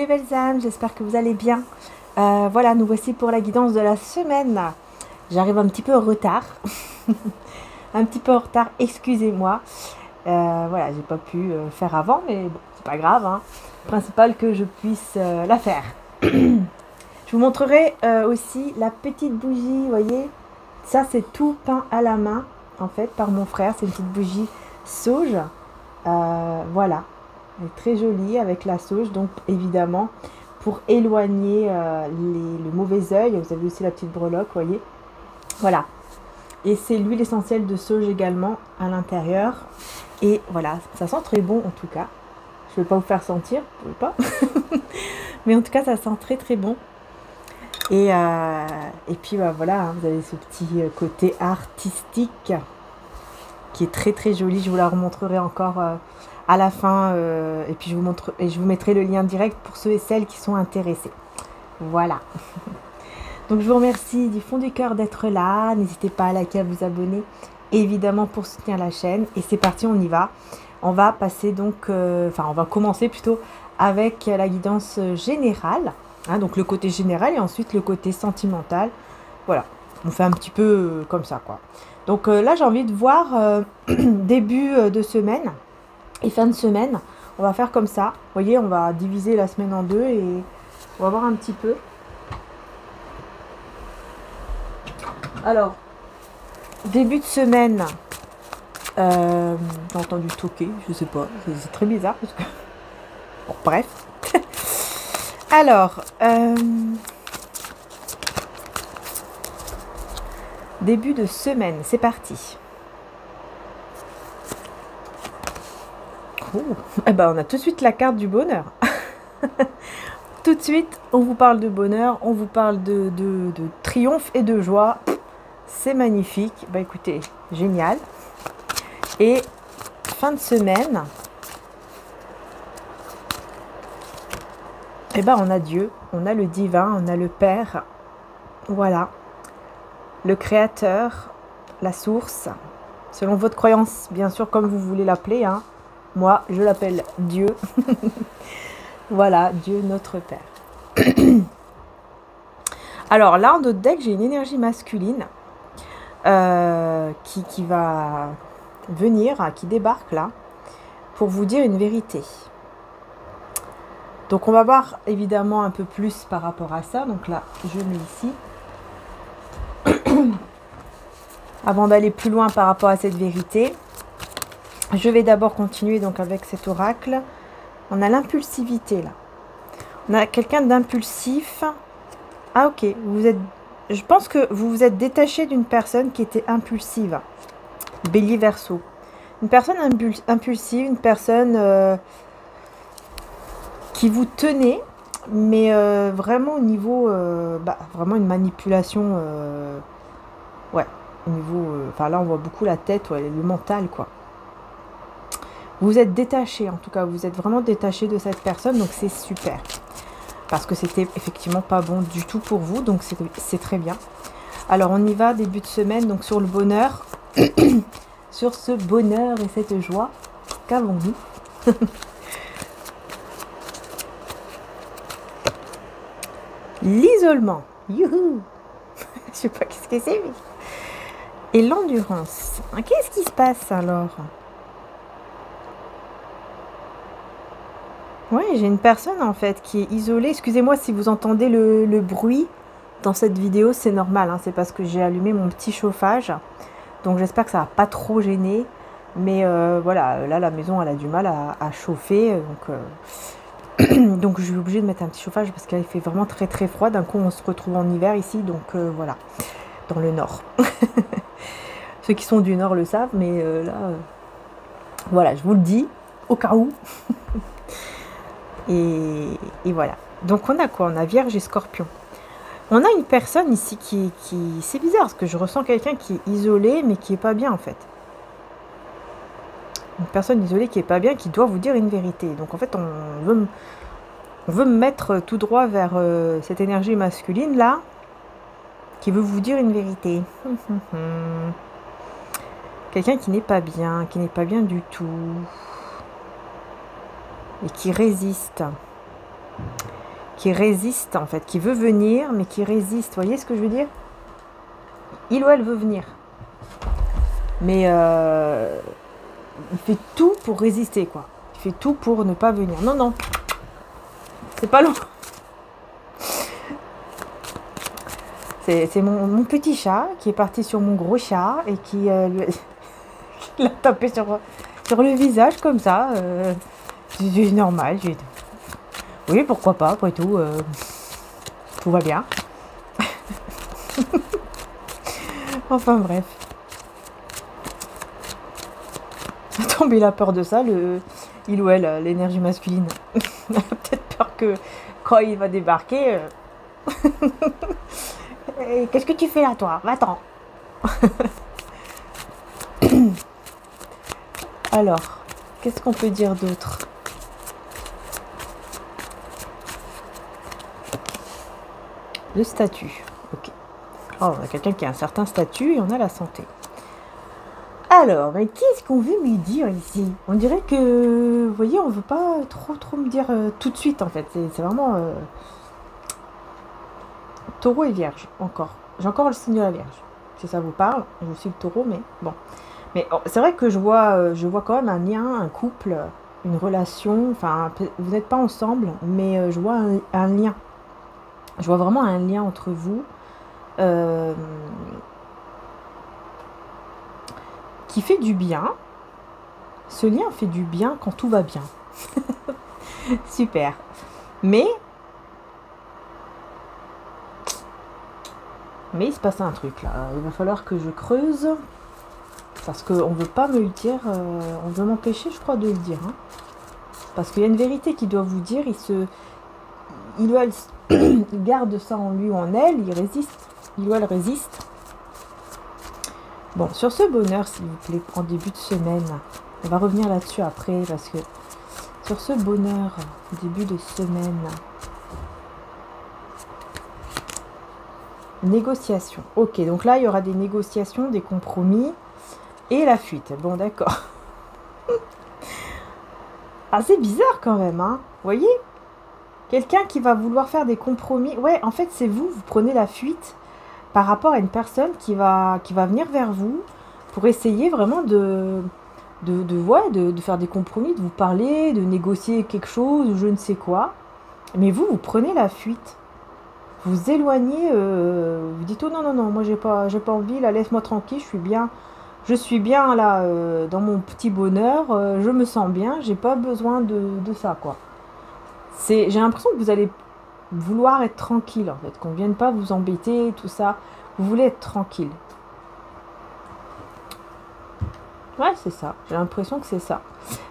mes belles âmes, j'espère que vous allez bien. Voilà, nous voici pour la guidance de la semaine. J'arrive un petit peu en retard. Un petit peu en retard, excusez-moi. Voilà, j'ai pas pu faire avant, mais bon, c'est pas grave. Hein. Le principal que je puisse la faire. Je vous montrerai aussi la petite bougie, vous voyez. Ça, c'est tout peint à la main, en fait, par mon frère. C'est une petite bougie sauge. Voilà. Elle est très jolie avec la sauge, donc évidemment pour éloigner le mauvais œil. Vous avez aussi la petite breloque, vous voyez. Voilà. Et c'est l'huile essentielle de sauge également à l'intérieur. Et voilà, ça sent très bon en tout cas. Je ne vais pas vous faire sentir, vous pouvez pas. Mais en tout cas, ça sent très très bon. Et puis bah, voilà, hein, vous avez ce petit côté artistique qui est très très joli. Je vous la remontrerai encore à la fin et puis je vous mettrai le lien direct pour ceux et celles qui sont intéressés. Voilà. Donc je vous remercie du fond du cœur d'être là. N'hésitez pas à liker, à vous abonner, évidemment pour soutenir la chaîne. Et c'est parti, on y va. On va passer donc, on va commencer plutôt avec la guidance générale. Hein, donc le côté général et ensuite le côté sentimental. Voilà, on fait un petit peu comme ça quoi. Donc là j'ai envie de voir début de semaine et fin de semaine. On va faire comme ça. Vous voyez, on va diviser la semaine en deux et on va voir un petit peu. Alors, début de semaine, j'ai entendu toquer, je sais pas, c'est très bizarre parce que... Bon, bref. Alors, début de semaine, c'est parti. Oh, eh ben, on a tout de suite la carte du bonheur. Tout de suite, on vous parle de bonheur, on vous parle de triomphe et de joie. C'est magnifique. Bah écoutez, génial. Et fin de semaine, eh ben, on a Dieu, on a le divin, on a le Père. Voilà. Le Créateur, la source. Selon votre croyance, bien sûr, comme vous voulez l'appeler. Hein. Moi, je l'appelle Dieu. Voilà, Dieu notre Père. Alors là, en notre deck, j'ai une énergie masculine qui va venir, qui débarque là, pour vous dire une vérité. Donc on va voir évidemment un peu plus par rapport à ça. Donc là, je mets ici. Avant d'aller plus loin par rapport à cette vérité, je vais d'abord continuer donc avec cet oracle. On a l'impulsivité là. On a quelqu'un d'impulsif. Ah ok, je pense que vous vous êtes détaché d'une personne qui était impulsive. Bélier Verseau. Une personne impulsive, une personne qui vous tenait, mais vraiment au niveau, vraiment une manipulation, ouais, au niveau, enfin là on voit beaucoup la tête, ouais, le mental quoi. Vous êtes détaché, en tout cas, vous êtes vraiment détaché de cette personne, donc c'est super. Parce que c'était effectivement pas bon du tout pour vous, donc c'est très bien. Alors on y va, début de semaine, donc sur le bonheur, sur ce bonheur et cette joie, qu'avons-nous? L'isolement, youhou. Je sais pas qu'est-ce que c'est, mais... Et l'endurance, qu'est-ce qui se passe alors? Oui, j'ai une personne en fait qui est isolée. Excusez-moi si vous entendez le bruit dans cette vidéo, c'est normal. Hein, c'est parce que j'ai allumé mon petit chauffage. Donc j'espère que ça va pas trop gêner. Mais voilà, là la maison elle a du mal à chauffer. Donc je suis obligée de mettre un petit chauffage parce qu'elle fait vraiment très très froid. D'un coup on se retrouve en hiver ici. Donc voilà, dans le nord. Ceux qui sont du nord le savent. Mais là, voilà, je vous le dis au cas où. Et voilà. Donc on a quoi? On a Vierge et Scorpion. On a une personne ici qui c'est bizarre parce que je ressens quelqu'un qui est isolé mais qui est pas bien en fait. Une personne isolée qui est pas bien, qui doit vous dire une vérité. Donc en fait on veut me mettre tout droit vers cette énergie masculine là qui veut vous dire une vérité. Quelqu'un qui n'est pas bien du tout. Et qui résiste. qui résiste en fait, qui veut venir, mais qui résiste. Vous voyez ce que je veux dire? Il ou elle veut venir. Mais il fait tout pour résister, quoi. Il fait tout pour ne pas venir. Non, non. C'est pas long. C'est mon petit chat qui est parti sur mon gros chat et qui l'a tapé sur le visage comme ça. C'est normal. Oui, pourquoi pas, après tout. Tout va bien. Enfin bref. Attends, mais il a peur de ça, il ou elle, l'énergie masculine. Il a peut-être peur que quand il va débarquer... Qu'est-ce que tu fais là, toi? Va-t'en. Alors, qu'est-ce qu'on peut dire d'autre? Le statut. Ok. Oh, on a quelqu'un qui a un certain statut et on a la santé. Alors, mais qu'est-ce qu'on veut lui dire ici? On dirait que, vous voyez, on veut pas trop me dire tout de suite, en fait. C'est vraiment... Taureau et Vierge, encore. J'ai encore le signe de la Vierge. Si ça vous parle, je suis le Taureau, mais bon. Mais oh, c'est vrai que je vois quand même un lien, un couple, une relation. Enfin, vous n'êtes pas ensemble, mais je vois un lien. Je vois vraiment un lien entre vous. Qui fait du bien. Ce lien fait du bien quand tout va bien. Super. Mais il se passe un truc là. Il va falloir que je creuse. Parce qu'on ne veut pas me le dire. On veut m'empêcher, je crois, de le dire. Hein. Parce qu'il y a une vérité qu'il doit vous dire. Il ou elle il garde ça en lui ou en elle. Il résiste. Il ou elle résiste. Bon, sur ce bonheur, s'il vous plaît, en début de semaine, on va revenir là-dessus après, parce que sur ce bonheur, début de semaine, négociation. Ok, donc là, il y aura des négociations, des compromis et la fuite. Bon, d'accord. Ah, c'est bizarre quand même, hein. Vous voyez? Quelqu'un qui va vouloir faire des compromis. Ouais, en fait, c'est vous prenez la fuite par rapport à une personne qui va venir vers vous pour essayer vraiment de faire des compromis, de vous parler, de négocier quelque chose ou je ne sais quoi. Mais vous prenez la fuite. Vous éloignez, vous dites oh non, non, non, moi j'ai pas envie, là laisse-moi tranquille, je suis bien là dans mon petit bonheur, je me sens bien, j'ai pas besoin de ça quoi. J'ai l'impression que vous allez vouloir être tranquille en fait, qu'on ne vienne pas vous embêter, tout ça. Vous voulez être tranquille. Ouais, c'est ça. J'ai l'impression que c'est ça.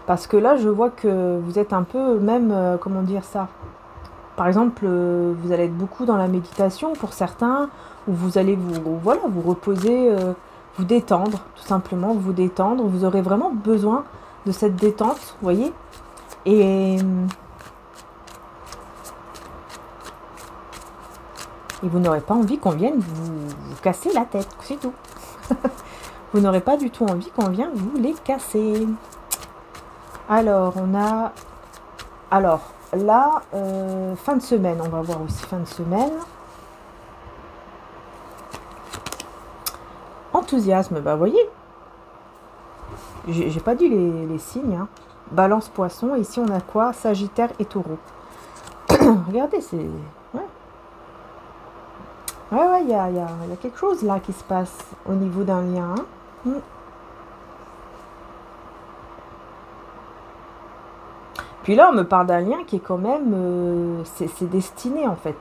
Parce que là, je vois que vous êtes un peu même, comment dire ça? Par exemple, vous allez être beaucoup dans la méditation pour certains, ou vous allez vous reposer, vous détendre, tout simplement, vous détendre. Vous aurez vraiment besoin de cette détente, vous voyez? Et vous n'aurez pas envie qu'on vienne vous casser la tête, c'est tout. Vous n'aurez pas du tout envie qu'on vienne vous les casser. Alors, on a... Alors, là, fin de semaine, on va voir aussi fin de semaine. Enthousiasme, bah vous voyez, j'ai pas dit les signes. Hein. Balance, poisson, et ici on a quoi? Sagittaire et taureau. Regardez, c'est... Ouais, il y a quelque chose là qui se passe au niveau d'un lien. Hein. Puis là, on me parle d'un lien qui est quand même... c'est destiné en fait.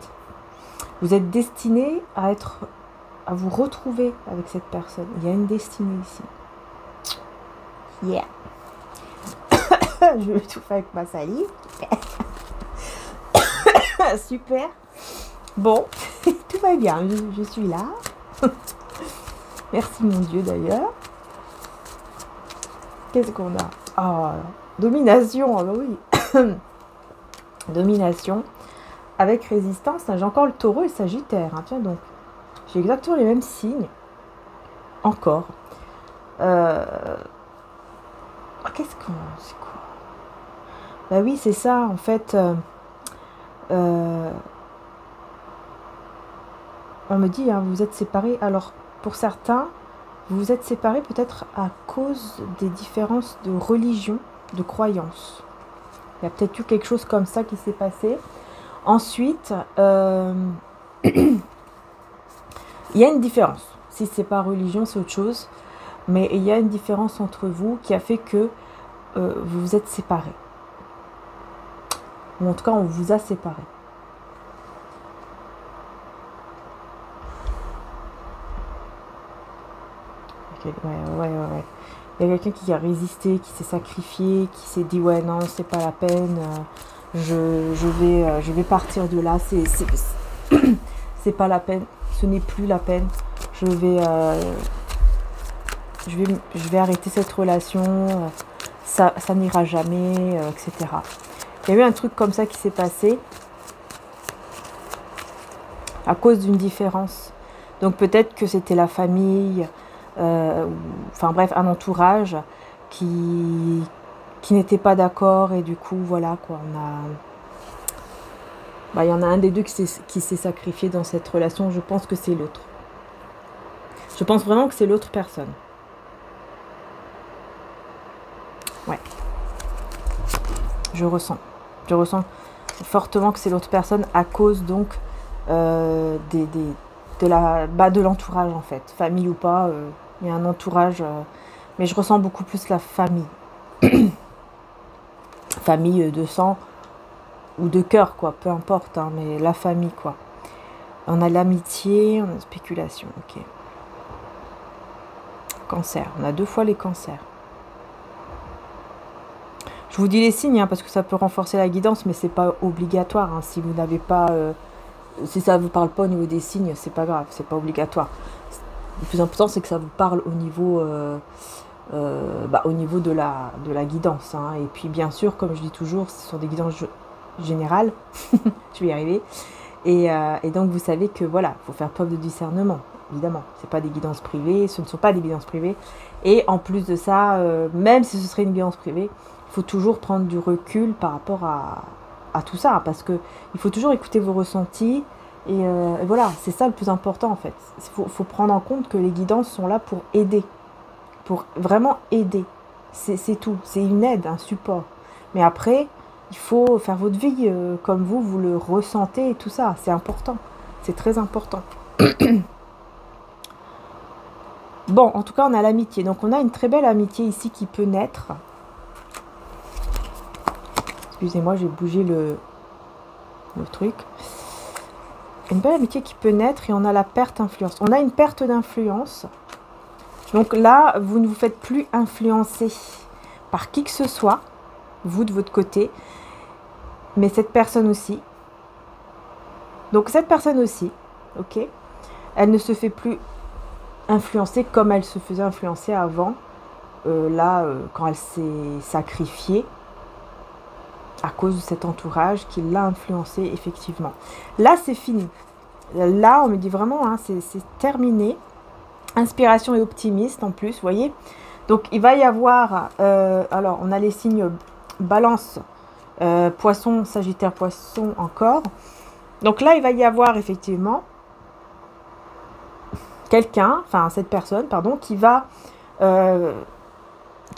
Vous êtes destiné à vous retrouver avec cette personne. Il y a une destinée ici. Yeah. Je vais tout faire avec ma salive. Super. Bon, tout va bien, je suis là. Merci mon Dieu d'ailleurs. Qu'est-ce qu'on a? Oh, domination, ah bah oui. Domination. Avec résistance, j'ai encore le taureau et le sagittaire. Hein. Tiens donc, j'ai exactement les mêmes signes. Encore. Qu'est-ce qu'on... C'est quoi? Bah oui, c'est ça, en fait... on me dit, hein, vous êtes séparés. Alors, pour certains, vous vous êtes séparés peut-être à cause des différences de religion, de croyance. Il y a peut-être eu quelque chose comme ça qui s'est passé. Ensuite, il y a une différence. Si c'est pas religion, c'est autre chose. Mais il y a une différence entre vous qui a fait que vous vous êtes séparés. Ou en tout cas, on vous a séparés. Okay, ouais. Il y a quelqu'un qui a résisté, qui s'est sacrifié, qui s'est dit ouais non, c'est pas la peine. Je vais partir de là. C'est pas la peine. Ce n'est plus la peine. Je vais arrêter cette relation. Ça n'ira jamais, etc. Il y a eu un truc comme ça qui s'est passé à cause d'une différence. Donc peut-être que c'était la famille, enfin bref, un entourage qui n'était pas d'accord et du coup, voilà quoi, il y en a un des deux qui s'est sacrifié dans cette relation. Je pense que c'est l'autre. Je pense vraiment que c'est l'autre personne. Ouais. Je ressens fortement que c'est l'autre personne à cause donc de l'entourage en fait. Famille ou pas, il y a un entourage, mais je ressens beaucoup plus la famille. Famille de sang ou de cœur quoi, peu importe, hein, mais la famille quoi. On a l'amitié, on a la spéculation, ok. Cancer, on a 2 fois les cancers. Je vous dis les signes hein, parce que ça peut renforcer la guidance, mais c'est pas obligatoire. Hein, si vous n'avez pas, si ça vous parle pas au niveau des signes, c'est pas grave, c'est pas obligatoire. Le plus important, c'est que ça vous parle au niveau, au niveau de la guidance. Hein. Et puis bien sûr, comme je dis toujours, ce sont des guidances générales. Je vais y arriver. Et donc vous savez que voilà, il faut faire preuve de discernement. Évidemment, c'est pas des guidances privées, ce ne sont pas des guidances privées. Et en plus de ça, même si ce serait une guidance privée, il faut toujours prendre du recul par rapport à tout ça, parce que il faut toujours écouter vos ressentis, et voilà, c'est ça le plus important en fait. Il faut prendre en compte que les guidances sont là pour aider, pour vraiment aider, c'est tout, c'est une aide, un support. Mais après, il faut faire votre vie comme vous le ressentez et tout ça, c'est important, c'est très important. Bon, en tout cas, on a l'amitié. Donc, on a une très belle amitié ici qui peut naître. Excusez-moi, j'ai bougé le truc. Une belle amitié qui peut naître et on a la perte d'influence. On a une perte d'influence. Donc là, vous ne vous faites plus influencer par qui que ce soit, vous de votre côté, mais cette personne aussi. Donc, cette personne aussi, ok, elle ne se fait plus influencer comme elle se faisait influencer avant, quand elle s'est sacrifiée à cause de cet entourage qui l'a influencée effectivement. Là, c'est fini. Là, on me dit vraiment, hein, c'est terminé. Inspiration et optimiste en plus, vous voyez. Donc, il va y avoir, alors, on a les signes balance, poisson, sagittaire, poisson encore. Donc là, il va y avoir effectivement quelqu'un, enfin cette personne, pardon, qui va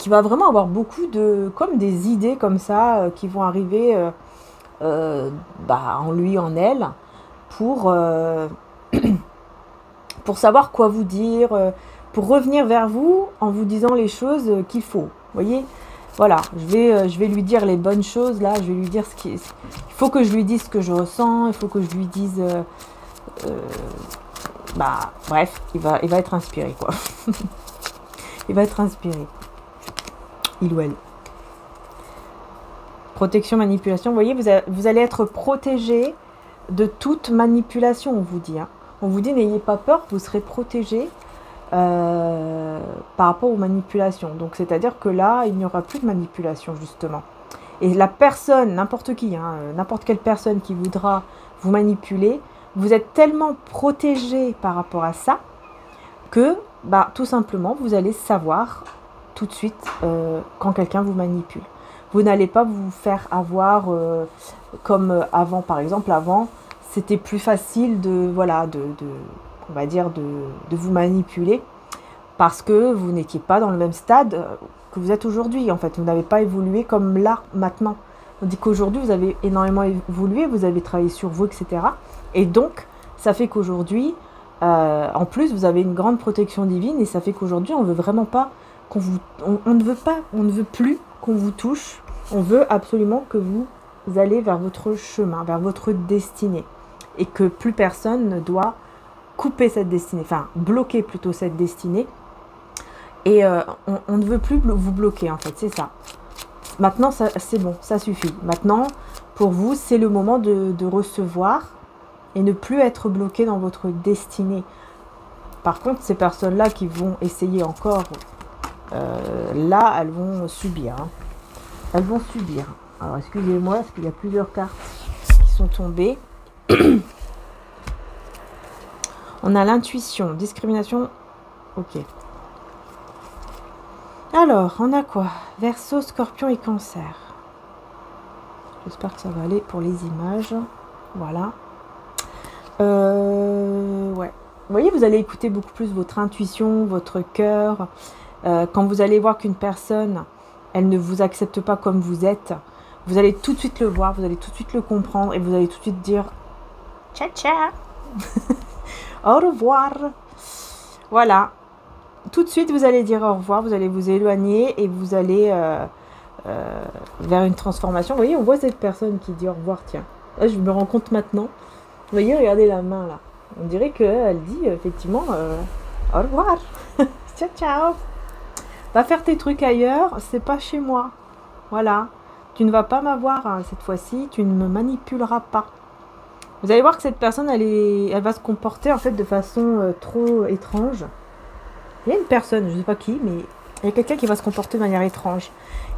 vraiment avoir beaucoup de, comme des idées comme ça, qui vont arriver en lui, en elle, pour savoir quoi vous dire, pour revenir vers vous en vous disant les choses qu'il faut. Vous voyez, voilà, je vais lui dire les bonnes choses, là, je vais lui dire il faut que je lui dise ce que je ressens, il faut que je lui dise... bref, il va être inspiré, quoi. Il va être inspiré. Il ou elle. Protection, manipulation. Vous voyez, vous allez être protégé de toute manipulation, on vous dit. Hein. On vous dit, n'ayez pas peur, vous serez protégé par rapport aux manipulations. Donc, c'est-à-dire que là, il n'y aura plus de manipulation, justement. Et la personne, n'importe qui, hein, n'importe quelle personne qui voudra vous manipuler, vous êtes tellement protégé par rapport à ça que, tout simplement, vous allez savoir tout de suite quand quelqu'un vous manipule. Vous n'allez pas vous faire avoir comme avant. Par exemple, avant, c'était plus facile de, voilà, on va dire, de vous manipuler parce que vous n'étiez pas dans le même stade que vous êtes aujourd'hui. En fait, vous n'avez pas évolué comme là, maintenant. On dit qu'aujourd'hui, vous avez énormément évolué, vous avez travaillé sur vous, etc. Et donc, ça fait qu'aujourd'hui, en plus, vous avez une grande protection divine et ça fait qu'aujourd'hui, on veut vraiment pas qu'on vous, on ne veut pas, on ne veut plus qu'on vous touche. On veut absolument que vous allez vers votre chemin, vers votre destinée et que plus personne ne doit couper cette destinée, enfin bloquer plutôt cette destinée. Et on ne veut plus vous bloquer en fait, c'est ça. Maintenant, c'est bon, ça suffit. Maintenant, pour vous, c'est le moment de recevoir et ne plus être bloqué dans votre destinée. Par contre, ces personnes-là qui vont essayer encore, là, elles vont subir. Hein. Elles vont subir. Alors, excusez-moi, parce qu'il y a plusieurs cartes qui sont tombées. On a l'intuition, discrimination. Ok. Alors, on a quoi? Verseau, Scorpion et Cancer. J'espère que ça va aller pour les images. Voilà. Ouais. Vous voyez, vous allez écouter beaucoup plus votre intuition, votre cœur. Quand vous allez voir qu'une personne, elle ne vous accepte pas comme vous êtes, vous allez tout de suite le voir, vous allez tout de suite le comprendre et vous allez tout de suite dire « Ciao, ciao !» Au revoir. Voilà. Tout de suite, vous allez dire au revoir, vous allez vous éloigner et vous allez vers une transformation. Vous voyez, on voit cette personne qui dit au revoir, tiens. Là, je me rends compte maintenant. Vous voyez, regardez la main là. On dirait qu'elle dit effectivement au revoir. Ciao, ciao. Va faire tes trucs ailleurs, c'est pas chez moi. Voilà. Tu ne vas pas m'avoir hein, cette fois-ci, tu ne me manipuleras pas. Vous allez voir que cette personne, elle va se comporter en fait de façon trop étrange. Il y a une personne, je ne sais pas qui, mais il y a quelqu'un qui va se comporter de manière étrange.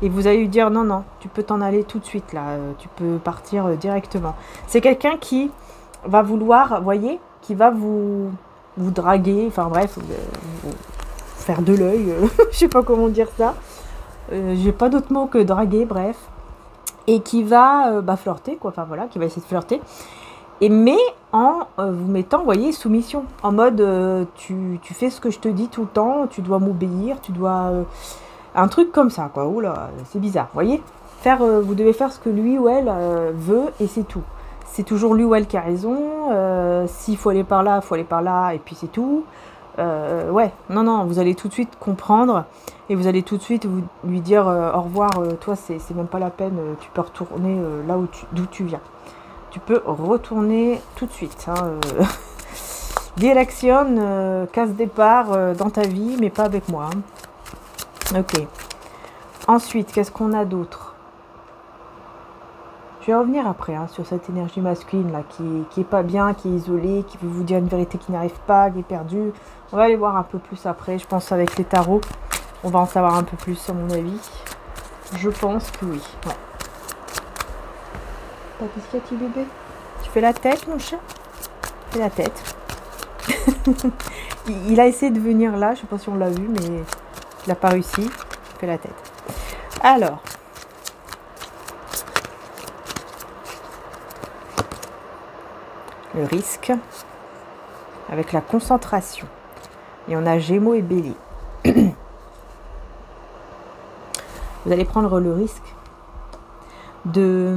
Et vous allez lui dire non, non, tu peux t'en aller tout de suite là, tu peux partir directement. C'est quelqu'un qui va vouloir, vous voyez, qui va vous draguer, enfin bref, vous faire de l'œil, je sais pas comment dire ça. J'ai pas d'autre mot que draguer, bref. Et qui va flirter, quoi, enfin voilà, qui va essayer de flirter. Mais en vous mettant, vous voyez, soumission. En mode, tu fais ce que je te dis tout le temps, tu dois m'obéir, tu dois... un truc comme ça, quoi. Oula, c'est bizarre, vous voyez. Vous devez faire ce que lui ou elle veut et c'est tout. C'est toujours lui ou elle qui a raison. S'il faut aller par là, il faut aller par là et puis c'est tout. Ouais, non, non, vous allez tout de suite comprendre et vous allez tout de suite lui dire au revoir, toi, c'est même pas la peine, tu peux retourner là d'où tu viens. Tu peux retourner tout de suite. Hein, direction, casse départ dans ta vie, mais pas avec moi. Hein. Ok. Ensuite, qu'est-ce qu'on a d'autre? Je vais revenir après hein, sur cette énergie masculine là, qui est pas bien, qui est isolée, qui veut vous dire une vérité qui n'arrive pas, qui est perdue. On va aller voir un peu plus après. Je pense avec les tarots, on va en savoir un peu plus à mon avis. Je pense que oui. Ouais. Qu'est-ce qu'il y a, petit bébé? Tu fais la tête, mon chat? Fais la tête. Il a essayé de venir là, je sais pas si on l'a vu, mais il n'a pas réussi. Fais la tête. Alors. Le risque. Avec la concentration. Et on a Gémeaux et Bélier. Vous allez prendre le risque de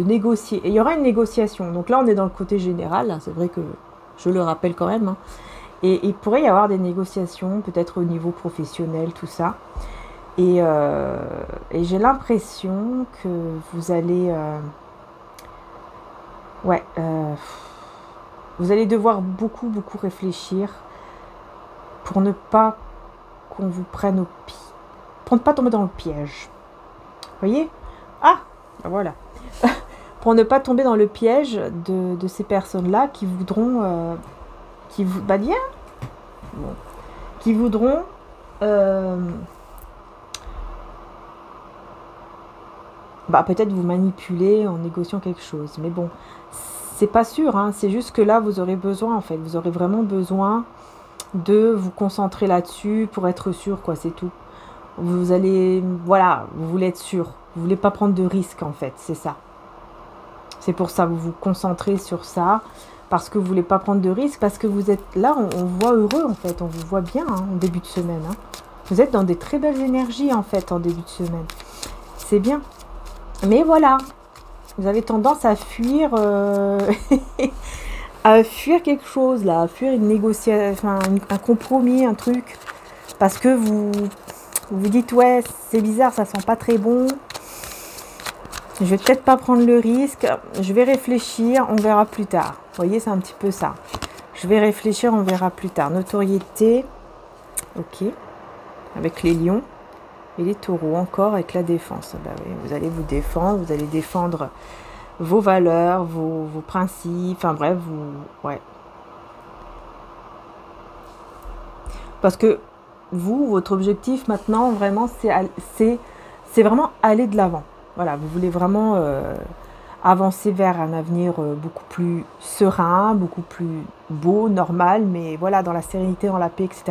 négocier. Et il y aura une négociation. Donc là, on est dans le côté général. C'est vrai que je le rappelle quand même. Hein. Et il pourrait y avoir des négociations, peut-être au niveau professionnel, tout ça. Et j'ai l'impression que vous allez... vous allez devoir beaucoup réfléchir pour ne pas qu'on vous prenne au pied. Pour ne pas tomber dans le piège. Vous voyez? Ah, ben voilà. Pour ne pas tomber dans le piège de ces personnes-là qui voudront... bien, bon, qui voudront... peut-être vous manipuler en négociant quelque chose. Mais bon, c'est pas sûr. Hein, c'est juste que là, vous aurez besoin, en fait. Vous aurez vraiment besoin de vous concentrer là-dessus pour être sûr, quoi. C'est tout. Vous allez, voilà, vous voulez être sûr. Vous voulez pas prendre de risques, en fait, c'est ça. C'est pour ça, vous vous concentrez sur ça, parce que vous voulez pas prendre de risques, parce que vous êtes là, on voit heureux, en fait, on vous voit bien en début de semaine. Vous êtes dans des très belles énergies, en fait, en début de semaine. C'est bien. Mais voilà, vous avez tendance à fuir, à fuir quelque chose, là, à fuir une négociation, enfin, un compromis, un truc, parce que vous dites, ouais, c'est bizarre, ça sent pas très bon. Je vais peut-être pas prendre le risque. Je vais réfléchir, on verra plus tard. Vous voyez, c'est un petit peu ça. Je vais réfléchir, on verra plus tard. Notoriété. Ok. Avec les lions. Et les taureaux, encore avec la défense. Bah oui, vous allez vous défendre. Vous allez défendre vos valeurs, vos principes. Enfin bref, vous... Ouais. Parce que vous, votre objectif maintenant, vraiment, c'est vraiment aller de l'avant. Voilà, vous voulez vraiment avancer vers un avenir beaucoup plus serein, beaucoup plus beau, normal, mais voilà, dans la sérénité, dans la paix, etc.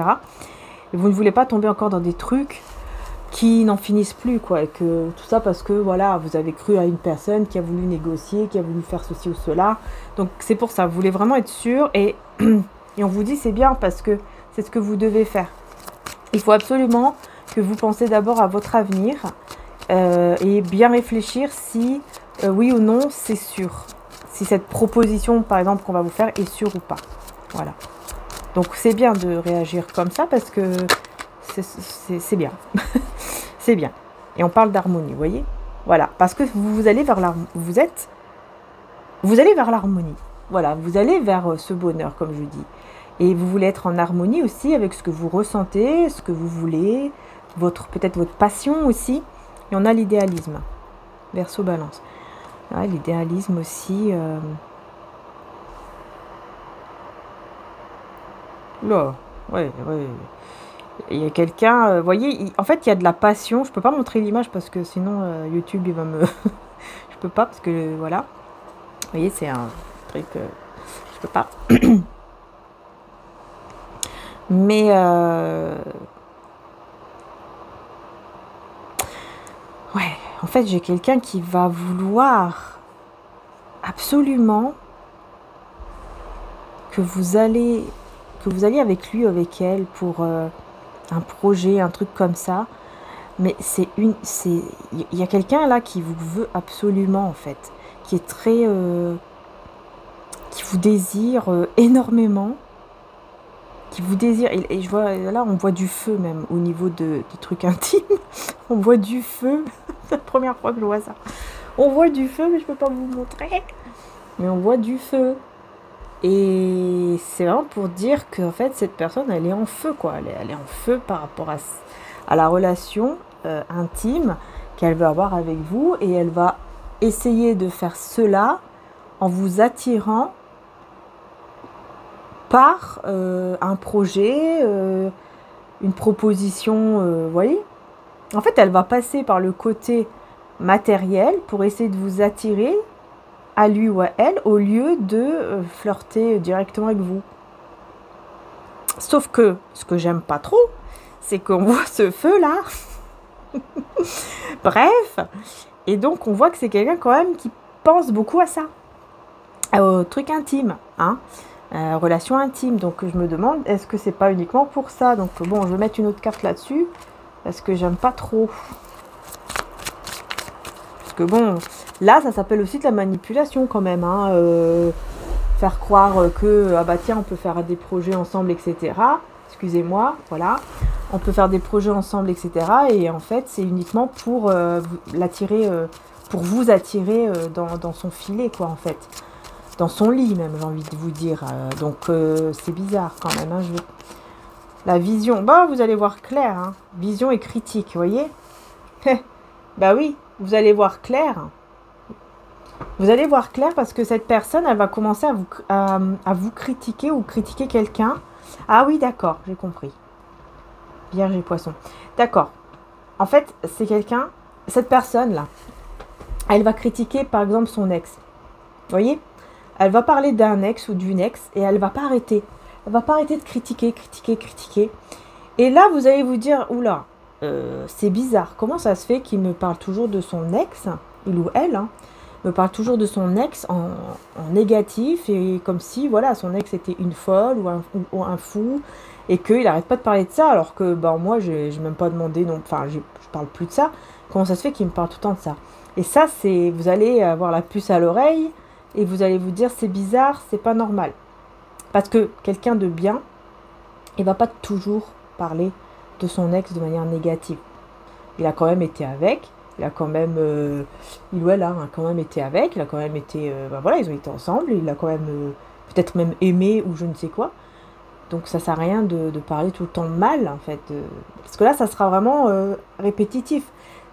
Et vous ne voulez pas tomber encore dans des trucs qui n'en finissent plus, quoi. Et que tout ça parce que, voilà, vous avez cru à une personne qui a voulu négocier, qui a voulu faire ceci ou cela. Donc, c'est pour ça, vous voulez vraiment être sûr. Et on vous dit, c'est bien parce que c'est ce que vous devez faire. Il faut absolument que vous pensez d'abord à votre avenir et bien réfléchir si oui ou non c'est sûr. Si cette proposition, par exemple, qu'on va vous faire est sûre ou pas. Voilà. Donc c'est bien de réagir comme ça parce que c'est bien. C'est bien. Et on parle d'harmonie, vous voyez? Voilà. Parce que vous allez vers l'harmonie. Vous allez vers l'harmonie. Voilà. Vous allez vers ce bonheur, comme je dis. Et vous voulez être en harmonie aussi avec ce que vous ressentez, ce que vous voulez, peut-être votre passion aussi. Et on a l'idéalisme. Verseau balance. Ouais, l'idéalisme aussi. Là, ouais. Il y a quelqu'un, vous voyez, en fait, il y a de la passion. Je peux pas montrer l'image parce que sinon YouTube, il va me... Je peux pas parce que, voilà. Vous voyez, c'est un truc... je peux pas. Mais ouais, en fait, j'ai quelqu'un qui va vouloir absolument que vous alliez avec lui, avec elle, pour un projet, un truc comme ça. Mais il y a quelqu'un là qui vous veut absolument, en fait, qui est très, qui vous désire énormément. Qui vous désire, et je vois, là on voit du feu même au niveau des trucs intimes, on voit du feu, c'est la première fois que je vois ça, on voit du feu mais je peux pas vous montrer, mais on voit du feu, et c'est vraiment pour dire que en fait cette personne elle est en feu, quoi, elle est en feu par rapport à la relation intime qu'elle veut avoir avec vous, et elle va essayer de faire cela en vous attirant par un projet, une proposition, vous voyez. En fait, elle va passer par le côté matériel pour essayer de vous attirer à lui ou à elle, au lieu de flirter directement avec vous. Sauf que, ce que j'aime pas trop, c'est qu'on voit ce feu-là. Bref. Et donc, on voit que c'est quelqu'un quand même qui pense beaucoup à ça. Au truc intime, hein. Relation intime, donc je me demande est-ce que c'est pas uniquement pour ça. Donc bon, je vais mettre une autre carte là-dessus parce que j'aime pas trop, parce que bon, là ça s'appelle aussi de la manipulation quand même, hein. Faire croire que ah bah tiens, on peut faire des projets ensemble, etc. Excusez-moi, voilà, on peut faire des projets ensemble, etc. Et en fait c'est uniquement pour l'attirer, pour vous attirer dans son filet, quoi, en fait. Dans son lit même, j'ai envie de vous dire. Donc c'est bizarre quand même. Hein, La vision, bah vous allez voir clair. Hein. Vision et critique, vous voyez. Bah oui, vous allez voir clair. Vous allez voir clair parce que cette personne, elle va commencer à vous critiquer ou critiquer quelqu'un. Ah oui, d'accord, j'ai compris. Vierge et Poisson. D'accord. En fait, c'est quelqu'un, cette personne-là, elle va critiquer par exemple son ex. Vous voyez ? Elle va parler d'un ex ou d'une ex et elle va pas arrêter. Elle va pas arrêter de critiquer. Et là, vous allez vous dire, oula, c'est bizarre. Comment ça se fait qu'il me parle toujours de son ex, il ou elle, hein, me parle toujours de son ex en négatif, et comme si, voilà, son ex était une folle ou un fou, et qu'il n'arrête pas de parler de ça, alors que, ben, moi, j'ai même pas demandé, non, enfin, je parle plus de ça. Comment ça se fait qu'il me parle tout le temps de ça? Et ça, c'est, vous allez avoir la puce à l'oreille, et vous allez vous dire, c'est bizarre, c'est pas normal. Parce que quelqu'un de bien, il va pas toujours parler de son ex de manière négative. Il a quand même été avec, il a quand même, il ou elle a quand même été avec, il a quand même été, ben voilà, ils ont été ensemble, il a quand même, peut-être même aimé ou je ne sais quoi. Donc ça sert à rien de parler tout le temps mal, en fait. Parce que là, ça sera vraiment répétitif.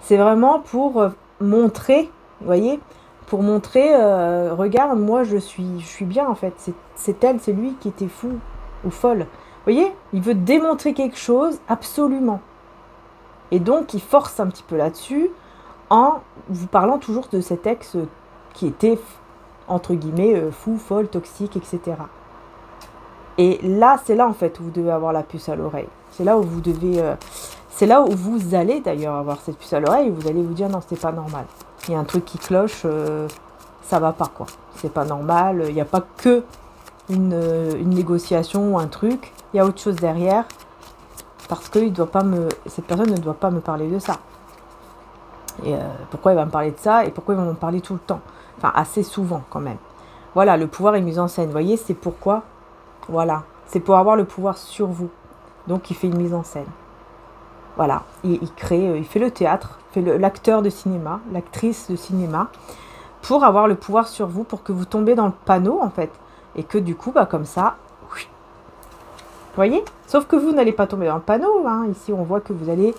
C'est vraiment pour montrer, vous voyez, pour montrer, regarde, moi je suis bien, en fait. C'est elle, c'est lui qui était fou ou folle. Vous voyez, il veut démontrer quelque chose absolument. Et donc, il force un petit peu là-dessus en vous parlant toujours de cet ex qui était, entre guillemets, fou, folle, toxique, etc. Et là, c'est là, en fait, où vous devez avoir la puce à l'oreille. C'est là où vous devez... c'est là où vous allez, d'ailleurs, avoir cette puce à l'oreille, et vous allez vous dire, non, c'est pas normal. Il y a un truc qui cloche, ça va pas, quoi. C'est pas normal, il n'y a pas que une négociation ou un truc, il y a autre chose derrière, parce que cette personne ne doit pas me parler de ça. Et pourquoi il va me parler de ça, et pourquoi il va m'en parler tout le temps? Enfin, assez souvent, quand même. Voilà, le pouvoir est mis en scène. Vous voyez, c'est pourquoi... Voilà, c'est pour avoir le pouvoir sur vous. Donc, il fait une mise en scène. Voilà, il crée, il fait le théâtre, il fait l'acteur de cinéma, l'actrice de cinéma, pour avoir le pouvoir sur vous, pour que vous tombez dans le panneau, en fait. Et que du coup, bah, comme ça, oui. Vous voyez? Sauf que vous n'allez pas tomber dans le panneau. Hein. Ici, on voit que vous allez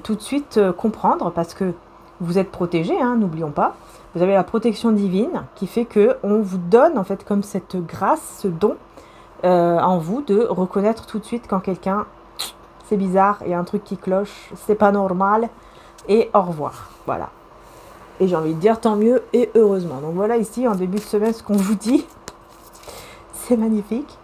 tout de suite comprendre, parce que vous êtes protégé, hein, n'oublions pas. Vous avez la protection divine qui fait qu'on vous donne, en fait, comme cette grâce, ce don, en vous de reconnaître tout de suite quand quelqu'un, c'est bizarre, il y a un truc qui cloche, c'est pas normal, et au revoir. Voilà. Et j'ai envie de dire tant mieux et heureusement. Donc voilà ici en début de semaine ce qu'on vous dit. C'est magnifique.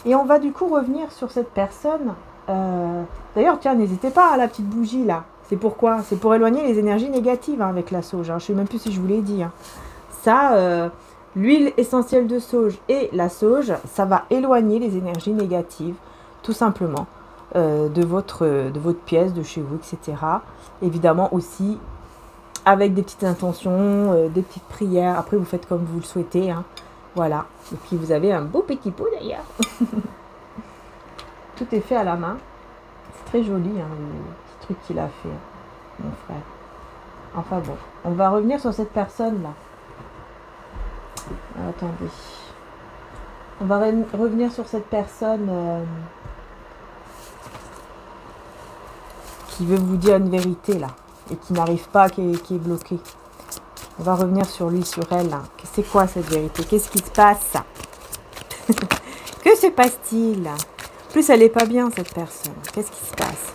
Et on va du coup revenir sur cette personne. D'ailleurs, tiens, n'hésitez pas à la petite bougie là. C'est pourquoi? C'est pour éloigner les énergies négatives hein, avec la sauge. Hein. Je ne sais même plus si je vous l'ai dit. Hein. Ça, l'huile essentielle de sauge et la sauge, ça va éloigner les énergies négatives, tout simplement, de votre pièce, de chez vous, etc. Évidemment aussi avec des petites intentions, des petites prières. Après, vous faites comme vous le souhaitez. Hein. Voilà. Et puis, vous avez un beau petit pot d'ailleurs. Tout est fait à la main. C'est très joli, hein, le petit truc qu'il a fait, mon frère. Enfin bon, on va revenir sur cette personne-là. Attendez. On va revenir sur cette personne qui veut vous dire une vérité, là. Et qui n'arrive pas, qui est bloquée. On va revenir sur lui, sur elle. Hein. C'est quoi cette vérité? Qu'est-ce qui se passe? Que se passe-t-il? En plus, elle n'est pas bien, cette personne. Qu'est-ce qui se passe?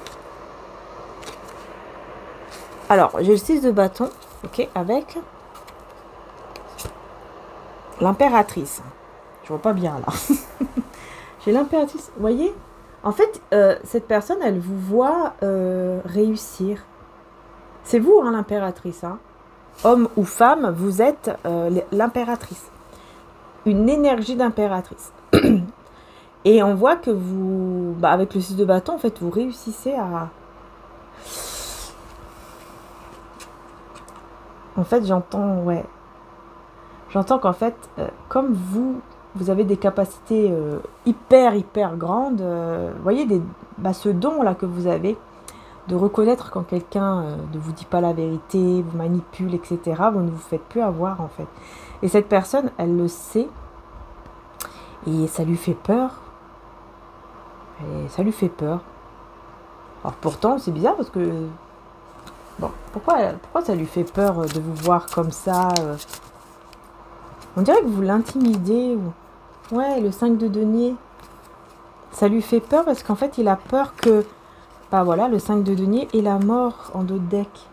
Alors, j'ai le 6 de bâton, ok, avec l'impératrice. Je vois pas bien, là. J'ai l'impératrice. Vous voyez? En fait, cette personne, elle vous voit réussir. C'est vous, hein, l'impératrice. Hein. Homme ou femme, vous êtes l'impératrice. Une énergie d'impératrice. Et on voit que vous, bah, avec le 6 de bâton, en fait, vous réussissez à... En fait, j'entends, ouais. J'entends qu'en fait, comme vous avez des capacités hyper grandes, vous voyez, ce don-là que vous avez, de reconnaître quand quelqu'un ne vous dit pas la vérité, vous manipule, etc., vous ne vous faites plus avoir, en fait. Et cette personne, elle le sait, et ça lui fait peur. Et ça lui fait peur. Alors pourtant, c'est bizarre parce que... Bon, pourquoi ça lui fait peur de vous voir comme ça On dirait que vous l'intimidez. Ou... Ouais, le 5 de denier. Ça lui fait peur parce qu'en fait, il a peur que... Bah voilà, le 5 de denier et la mort en dos de deck.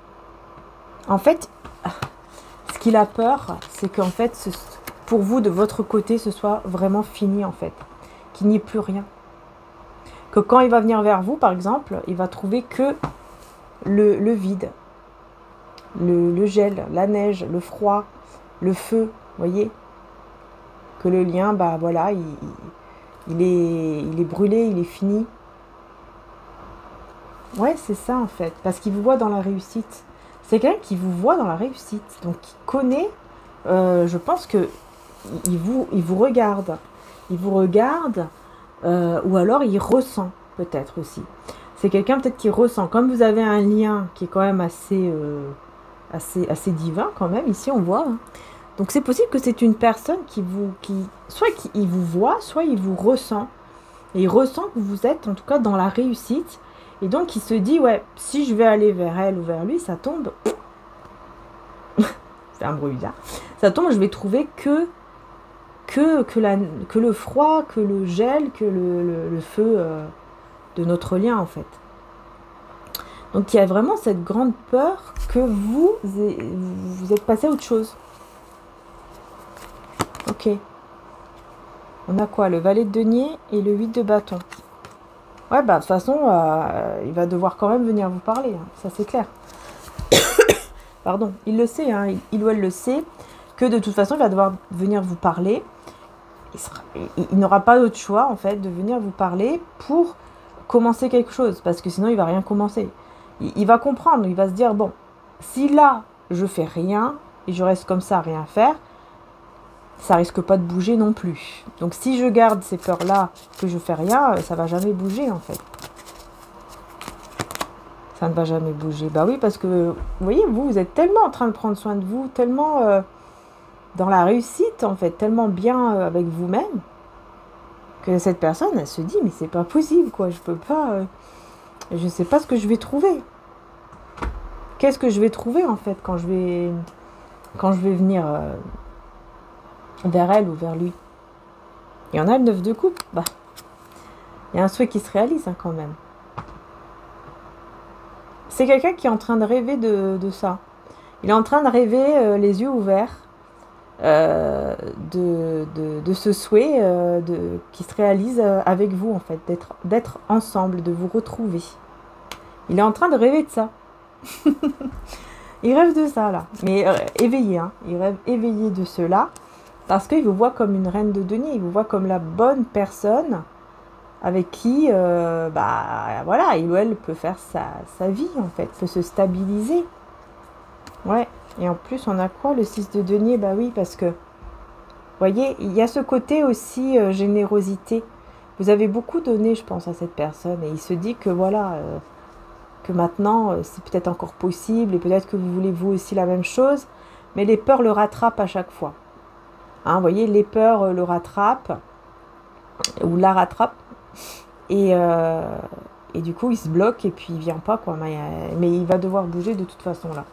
En fait, ce qu'il a peur, c'est qu'en fait, pour vous, de votre côté, ce soit vraiment fini, en fait. Qu'il n'y ait plus rien. Que quand il va venir vers vous, par exemple, il va trouver que le vide, le gel, la neige, le froid, le feu, voyez, que le lien, bah voilà, il est brûlé, il est fini. Ouais, c'est ça en fait, parce qu'il vous voit dans la réussite. C'est quelqu'un qui vous voit dans la réussite, donc qui connaît, je pense que il vous regarde. Il vous regarde, ou alors il ressent peut-être aussi. C'est quelqu'un peut-être qui ressent. Comme vous avez un lien qui est quand même assez divin quand même, ici on voit. Hein. Donc c'est possible que c'est une personne soit il vous voit, soit il vous ressent. Et il ressent que vous êtes en tout cas dans la réussite. Et donc il se dit, ouais, si je vais aller vers elle ou vers lui, ça tombe. C'est un bruit bizarre. Ça tombe, je vais trouver que le froid, que le gel, que le feu de notre lien en fait. Donc il y a vraiment cette grande peur que vous êtes passé à autre chose. Ok. On a quoi? Le valet de denier et le 8 de bâton. Ouais, bah de toute façon, il va devoir quand même venir vous parler, hein, ça c'est clair. Pardon, il le sait, hein, il ou elle le sait, que de toute façon, il va devoir venir vous parler. Il n'aura pas d'autre choix, en fait, de venir vous parler pour commencer quelque chose, parce que sinon, il va rien commencer. Il va comprendre, il va se dire, bon, si là, je fais rien, et je reste comme ça, à rien faire, ça risque pas de bouger non plus. Donc si je garde ces peurs-là, que je fais rien, ça va jamais bouger en fait. Ça ne va jamais bouger. Bah oui, parce que, vous voyez, vous êtes tellement en train de prendre soin de vous, tellement dans la réussite en fait, tellement bien avec vous-même, que cette personne, elle se dit, mais c'est pas possible quoi, je peux pas, je sais pas ce que je vais trouver. Qu'est-ce que je vais trouver en fait quand je vais venir vers elle ou vers lui. Il y en a le 9 de coupe, bah, il y a un souhait qui se réalise hein, quand même. C'est quelqu'un qui est en train de rêver de ça. Il est en train de rêver les yeux ouverts de ce souhait qui se réalise avec vous en fait, d'être ensemble, de vous retrouver. Il est en train de rêver de ça. Il rêve de ça là, mais éveillé, hein. Il rêve éveillé de cela. Parce qu'il vous voit comme une reine de denier, il vous voit comme la bonne personne avec qui, voilà, il ou elle peut faire sa vie, en fait, peut se stabiliser. Ouais, et en plus, on a quoi, le 6 de denier? Bah oui, parce que, vous voyez, il y a ce côté aussi générosité. Vous avez beaucoup donné, je pense, à cette personne, et il se dit que, voilà, que maintenant, c'est peut-être encore possible, et peut-être que vous voulez vous aussi la même chose, mais les peurs le rattrapent à chaque fois. Hein, vous voyez, les peurs le rattrapent, ou la rattrapent, et du coup, il se bloque, et puis il vient pas, quoi. Mais il va devoir bouger de toute façon, là.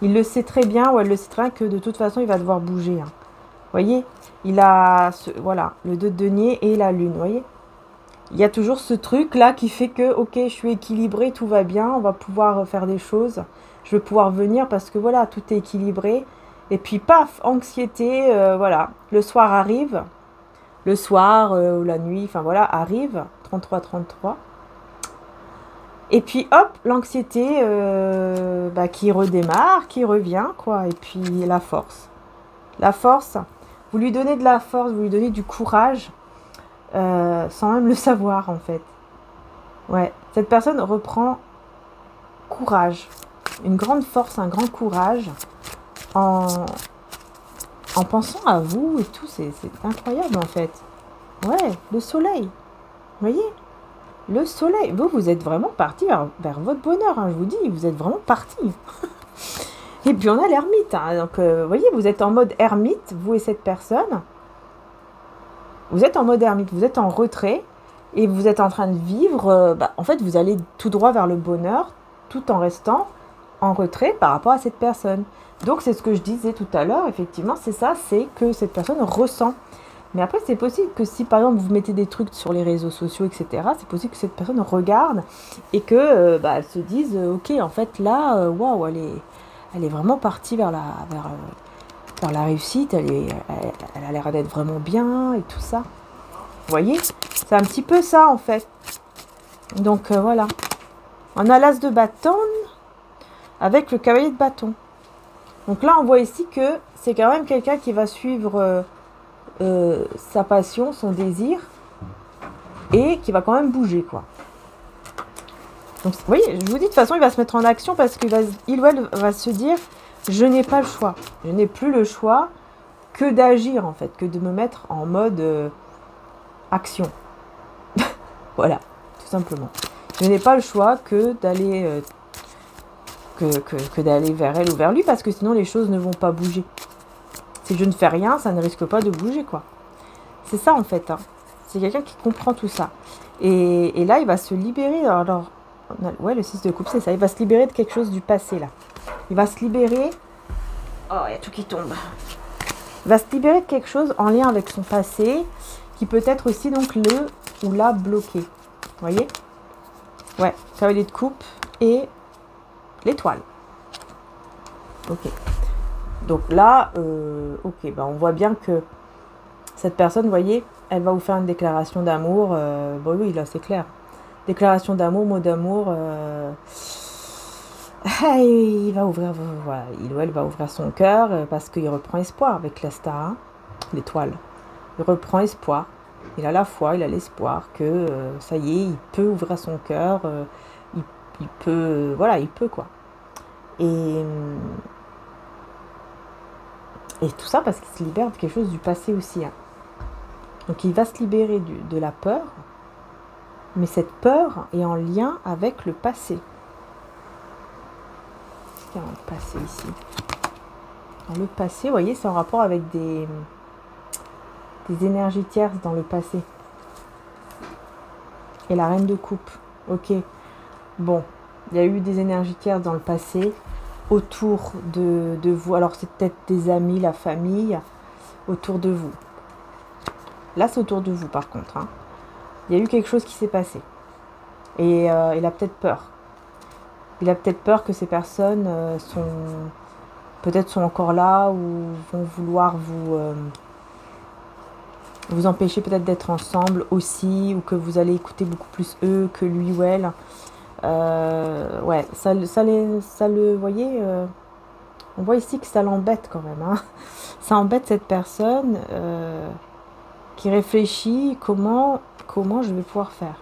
Il le sait très bien, ou elle le sait très bien, que de toute façon, il va devoir bouger. Hein. Vous voyez, il a, voilà, le 2 de denier et la lune, vous voyez. Il y a toujours ce truc-là qui fait que, ok, je suis équilibrée, tout va bien, on va pouvoir faire des choses. Je vais pouvoir venir parce que, voilà, tout est équilibré. Et puis, paf, anxiété, voilà. Le soir arrive. Le soir ou la nuit, enfin voilà, arrive. 33-33. Et puis, hop, l'anxiété qui redémarre, qui revient, quoi. Et puis, la force. La force, vous lui donnez de la force, vous lui donnez du courage, sans même le savoir, en fait. Ouais, cette personne reprend courage. Une grande force, un grand courage. En pensant à vous et tout, c'est incroyable en fait. Ouais, le soleil. Vous voyez? Le soleil. Vous êtes vraiment parti vers votre bonheur, hein, je vous dis. Vous êtes vraiment parti. Et puis on a l'ermite. Hein, donc, vous voyez, vous êtes en mode ermite, vous et cette personne. Vous êtes en mode ermite, vous êtes en retrait. Et vous êtes en train de vivre. En fait, vous allez tout droit vers le bonheur, tout en restant en retrait par rapport à cette personne. Donc c'est ce que je disais tout à l'heure, effectivement, c'est ça, c'est que cette personne ressent. Mais après, c'est possible que si, par exemple, vous mettez des trucs sur les réseaux sociaux, etc., c'est possible que cette personne regarde et que elle se dise, ok, en fait, là, waouh, elle est vraiment partie vers la réussite, elle a l'air d'être vraiment bien et tout ça. Vous voyez? C'est un petit peu ça, en fait. Donc, voilà. On a l'as de bâton. avec le cavalier de bâton. Donc là, on voit ici que c'est quand même quelqu'un qui va suivre sa passion, son désir, et qui va quand même bouger, quoi. Donc, vous voyez, je vous dis, de toute façon, il va se mettre en action parce qu'il ou elle va se dire, je n'ai pas le choix. Je n'ai plus le choix que d'agir, en fait, que de me mettre en mode action. Voilà, tout simplement. Je n'ai pas le choix que d'aller d'aller vers elle ou vers lui, parce que sinon les choses ne vont pas bouger. Si je ne fais rien, ça ne risque pas de bouger, quoi. C'est ça, en fait. Hein. C'est quelqu'un qui comprend tout ça. Et là, il va se libérer. Alors, ouais, le 6 de coupe, c'est ça. Il va se libérer de quelque chose du passé, là. Il va se libérer... Oh, il y a tout qui tombe. Il va se libérer de quelque chose en lien avec son passé, qui peut être aussi, donc, le ou la bloqué. Vous voyez? Ouais, cavalier de coupe et l'étoile. Ok. Donc là, ok, on voit bien que cette personne, vous voyez, elle va vous faire une déclaration d'amour. Bon, oui, là, c'est clair. Déclaration d'amour, mot d'amour. Il va ouvrir, voilà, il ou elle va ouvrir son cœur parce qu'il reprend espoir avec la star, hein, l'étoile. Il reprend espoir. Il a la foi, il a l'espoir que ça y est, il peut ouvrir son cœur. Il peut, voilà, il peut, quoi. Et tout ça parce qu'il se libère de quelque chose du passé aussi. Hein. Donc il va se libérer de la peur, mais cette peur est en lien avec le passé. Qu'est-ce qu'il y a dans le passé ici? Dans le passé, vous voyez, c'est en rapport avec des énergies tierces dans le passé. Et la reine de coupe. Ok. Bon, il y a eu des énergies tierces dans le passé autour de vous. Alors c'est peut-être des amis, la famille, autour de vous. Là, c'est autour de vous, par contre. Hein. Il y a eu quelque chose qui s'est passé. Et il a peut-être peur. Il a peut-être peur que ces personnes sont encore là ou vont vouloir vous empêcher peut-être d'être ensemble aussi, ou que vous allez écouter beaucoup plus eux que lui ou elle. Ouais, ça le voyez, on voit ici que ça l'embête quand même. Hein. Ça embête cette personne qui réfléchit comment je vais pouvoir faire.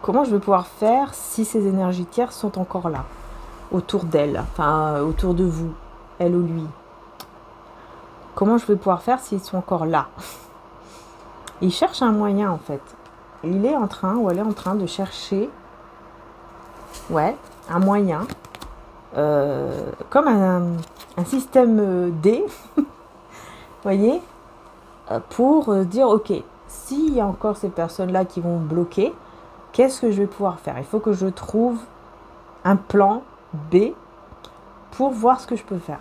Comment je vais pouvoir faire si ces énergies tierces sont encore là, autour d'elle, enfin autour de vous, elle ou lui. Comment je vais pouvoir faire s'ils sont encore là? Il cherche un moyen en fait. Il est en train, ou elle est en train de chercher, ouais, un moyen, comme un système D, vous voyez, pour dire, ok, s'il y a encore ces personnes-là qui vont bloquer, qu'est-ce que je vais pouvoir faire? Il faut que je trouve un plan B pour voir ce que je peux faire.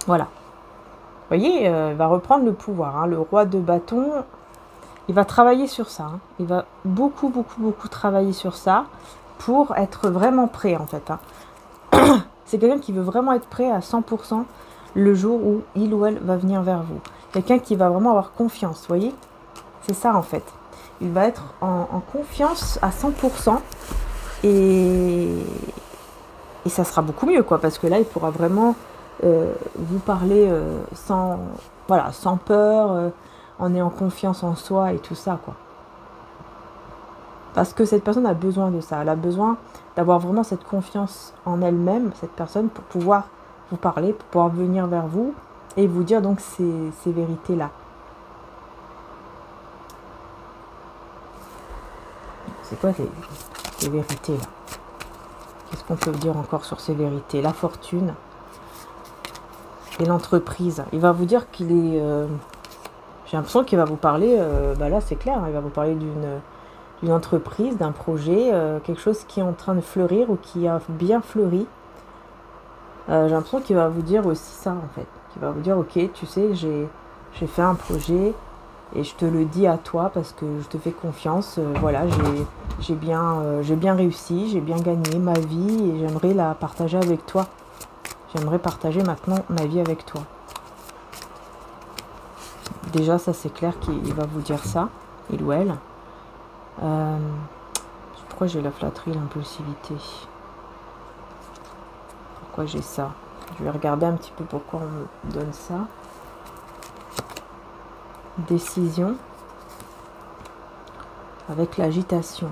Voilà. Vous voyez, il va reprendre le pouvoir. Hein. Le roi de bâton, il va travailler sur ça. Hein. Il va beaucoup travailler sur ça pour être vraiment prêt, en fait. Hein. C'est quelqu'un qui veut vraiment être prêt à 100% le jour où il ou elle va venir vers vous. Quelqu'un qui va vraiment avoir confiance, vous voyez? C'est ça, en fait. Il va être en confiance à 100% et ça sera beaucoup mieux, quoi, parce que là, il pourra vraiment vous parler sans peur, en ayant confiance en soi et tout ça, quoi. Parce que cette personne a besoin de ça. Elle a besoin d'avoir vraiment cette confiance en elle-même, cette personne, pour pouvoir vous parler, pour pouvoir venir vers vous et vous dire donc ces vérités-là. C'est quoi les vérités là? Qu'est-ce qu'on peut dire encore sur ces vérités? La fortune et l'entreprise. Il va vous dire qu'il est... j'ai l'impression qu'il va vous parler... là c'est clair, hein, il va vous parler d'une entreprise, d'un projet, quelque chose qui est en train de fleurir ou qui a bien fleuri. J'ai l'impression qu'il va vous dire aussi ça en fait. Il va vous dire, ok, tu sais, j'ai fait un projet et je te le dis à toi parce que je te fais confiance. Voilà, j'ai bien réussi, j'ai bien gagné ma vie et j'aimerais la partager avec toi. J'aimerais partager maintenant ma vie avec toi. Déjà, ça c'est clair qu'il va vous dire ça, il ou elle. Je Pourquoi j'ai la flatterie, l'impulsivité? Pourquoi j'ai ça? Je vais regarder un petit peu pourquoi on me donne ça. Décision. Avec l'agitation.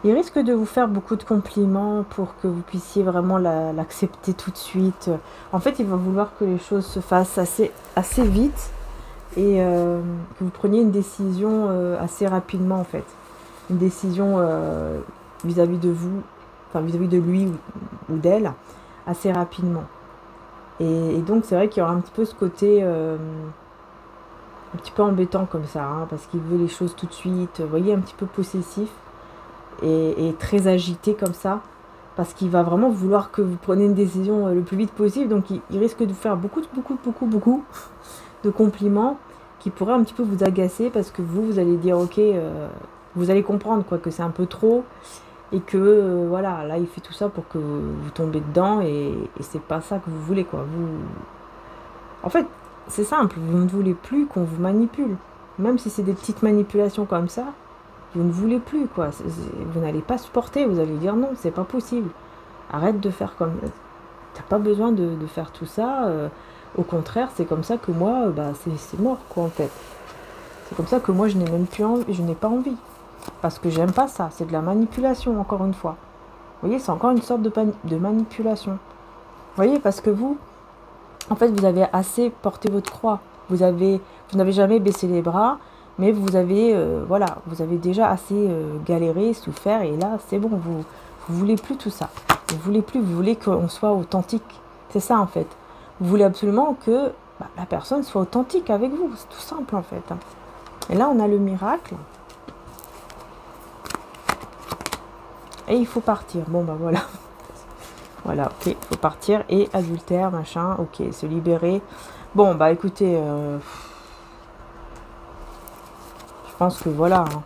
Il risque de vous faire beaucoup de compliments pour que vous puissiez vraiment l'accepter tout de suite. En fait, il va vouloir que les choses se fassent assez vite et que vous preniez une décision assez rapidement, en fait. Une décision vis-à-vis de vous, enfin vis-à-vis de lui ou d'elle, assez rapidement. Et donc, c'est vrai qu'il y aura un petit peu ce côté un petit peu embêtant comme ça, hein, parce qu'il veut les choses tout de suite. Vous voyez, un petit peu possessif. Et très agité comme ça, parce qu'il va vraiment vouloir que vous preniez une décision le plus vite possible, donc il risque de vous faire beaucoup de compliments qui pourraient un petit peu vous agacer, parce que vous allez dire ok, vous allez comprendre quoi, que c'est un peu trop, et que voilà, là il fait tout ça pour que vous tombez dedans, et c'est pas ça que vous voulez quoi. En fait, c'est simple, vous ne voulez plus qu'on vous manipule, même si c'est des petites manipulations comme ça. Vous ne voulez plus, quoi. Vous n'allez pas supporter, vous allez dire non, c'est pas possible. Arrête de faire comme... T'as pas besoin de faire tout ça. Au contraire, c'est comme ça que moi, c'est mort, quoi, en fait. C'est comme ça que moi, je n'ai même plus envie, je n'ai pas envie. Parce que j'aime pas ça, c'est de la manipulation, encore une fois. Vous voyez, c'est encore une sorte de manipulation. Vous voyez, parce que vous, en fait, vous avez assez porté votre croix. Vous n'avez jamais baissé les bras. Mais vous avez, voilà, vous avez déjà assez galéré, souffert, et là, c'est bon, vous voulez plus tout ça. Vous voulez plus, vous voulez qu'on soit authentique. C'est ça, en fait. Vous voulez absolument que la personne soit authentique avec vous. C'est tout simple, en fait. Et là, on a le miracle. Et il faut partir. Bon, voilà. Voilà, ok, il faut partir. Et adultère, machin, ok, se libérer. Bon, écoutez... Je pense que voilà, hein,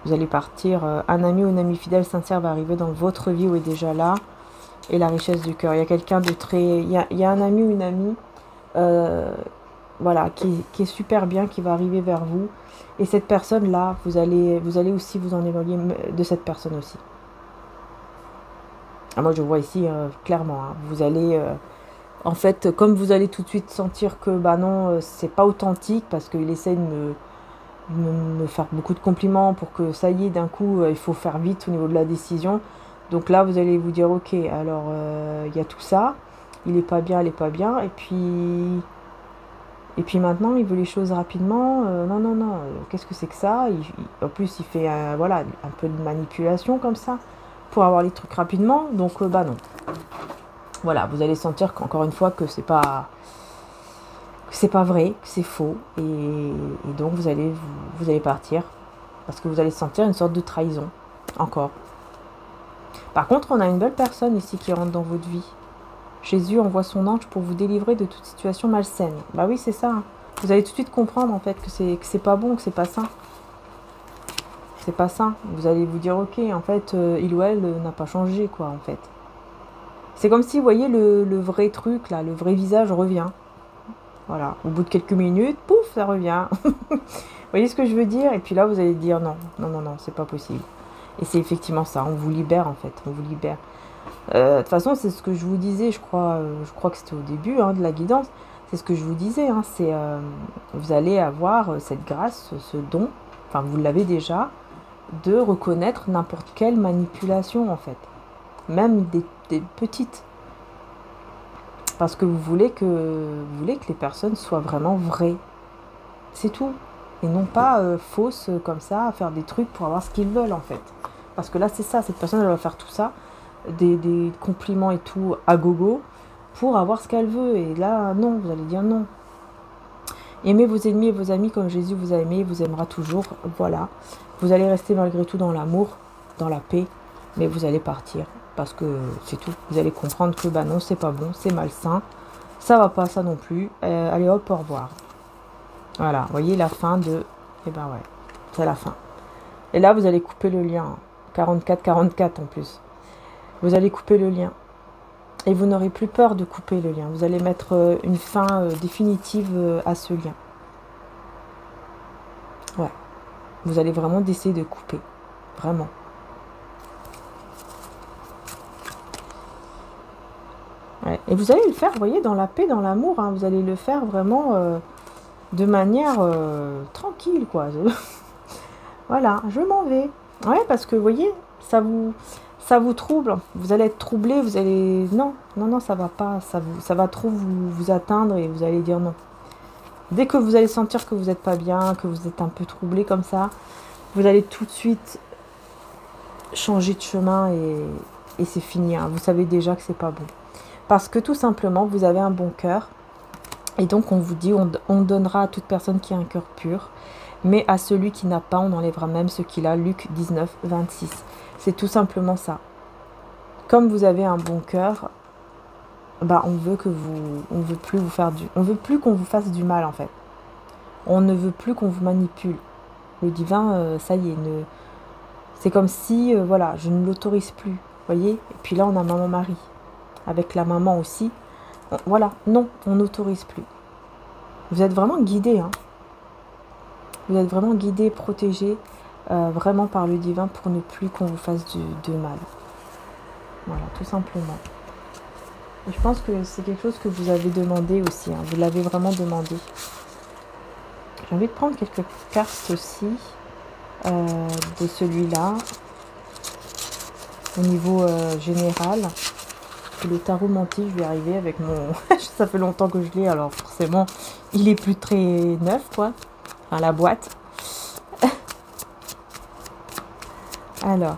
vous allez partir. Un ami ou une amie fidèle, sincère va arriver dans votre vie ou est déjà là. Et la richesse du cœur. Il y a quelqu'un de très... Il y a un ami ou une amie voilà, qui est super bien, qui va arriver vers vous. Et cette personne-là, vous allez aussi vous en éloigner de cette personne aussi. Moi, je vois ici clairement. Hein, vous allez... en fait, comme vous allez tout de suite sentir que non, c'est pas authentique parce qu'il essaie de me faire beaucoup de compliments pour que ça y est, d'un coup, il faut faire vite au niveau de la décision. Donc là, vous allez vous dire, ok, alors il y a tout ça, il est pas bien, elle est pas bien, et puis maintenant, il veut les choses rapidement. Non, non, non, qu'est-ce que c'est que ça? En plus, il fait voilà, un peu de manipulation comme ça pour avoir les trucs rapidement. Donc non. Voilà, vous allez sentir qu'encore une fois que c'est pas vrai, que c'est faux, et donc vous allez partir parce que vous allez sentir une sorte de trahison encore. Par contre, on a une belle personne ici qui rentre dans votre vie. Jésus envoie son ange pour vous délivrer de toute situation malsaine. Bah oui, c'est ça. Hein. Vous allez tout de suite comprendre en fait que c'est pas bon, que c'est pas sain. C'est pas sain. Vous allez vous dire ok, en fait, il ou elle n'a pas changé quoi en fait. C'est comme si vous voyez le vrai truc là, le vrai visage revient. Voilà, au bout de quelques minutes, pouf, ça revient. Vous voyez ce que je veux dire? Et puis là, vous allez dire non, non, non, non, c'est pas possible. Et c'est effectivement ça, on vous libère en fait, on vous libère. De toute façon, c'est ce que je vous disais, je crois que c'était au début de la guidance, c'est ce que je vous disais, hein, c'est vous allez avoir cette grâce, ce don, enfin vous l'avez déjà, de reconnaître n'importe quelle manipulation en fait, même des petites. Parce que vous voulez que les personnes soient vraiment vraies. C'est tout. Et non pas fausses comme ça, à faire des trucs pour avoir ce qu'ils veulent en fait. Parce que là c'est ça, cette personne elle va faire tout ça, des compliments et tout à gogo, pour avoir ce qu'elle veut. Et là non, vous allez dire non. Aimez vos ennemis et vos amis comme Jésus vous a aimé, vous aimera toujours. Voilà. Vous allez rester malgré tout dans l'amour, dans la paix, mais vous allez partir. Parce que c'est tout. Vous allez comprendre que non, c'est pas bon, c'est malsain. Ça va pas, ça non plus. Allez hop, au revoir. Voilà, vous voyez la fin de... ouais, c'est la fin. Et là, vous allez couper le lien. 44-44 en plus. Vous allez couper le lien. Et vous n'aurez plus peur de couper le lien. Vous allez mettre une fin définitive à ce lien. Ouais. Vous allez vraiment essayer de couper. Vraiment. Ouais. Et vous allez le faire, vous voyez, dans la paix, dans l'amour. Hein. Vous allez le faire vraiment de manière tranquille, quoi. Voilà, je m'en vais. Ouais, parce que, vous voyez, ça vous trouble. Vous allez être troublé, vous allez... Non, non, non, ça va pas. Ça va trop vous atteindre et vous allez dire non. Dès que vous allez sentir que vous n'êtes pas bien, que vous êtes un peu troublé comme ça, vous allez tout de suite changer de chemin et c'est fini. Hein. Vous savez déjà que c'est pas bon. Parce que tout simplement, vous avez un bon cœur. Et donc, on vous dit, on donnera à toute personne qui a un cœur pur. Mais à celui qui n'a pas, on enlèvera même ce qu'il a. Luc 19, 26. C'est tout simplement ça. Comme vous avez un bon cœur, bah, on veut plus vous faire on veut plus qu'on vous fasse du mal en fait. On ne veut plus qu'on vous manipule. Le divin, ça y est, c'est comme si, voilà, je ne l'autorise plus. Voyez. Et puis là, on a maman Marie. Avec la maman aussi. Voilà, non, on n'autorise plus. Vous êtes vraiment guidé, hein. Vous êtes vraiment guidé, protégé, vraiment par le divin pour ne plus qu'on vous fasse de mal. Voilà, tout simplement. Et je pense que c'est quelque chose que vous avez demandé aussi. Hein. Vous l'avez vraiment demandé. J'ai envie de prendre quelques cartes aussi de celui-là. Au niveau général. Le tarot menti, je vais arriver avec mon... Ça fait longtemps que je l'ai, alors forcément, il est plus très neuf, quoi. Enfin, la boîte. Alors.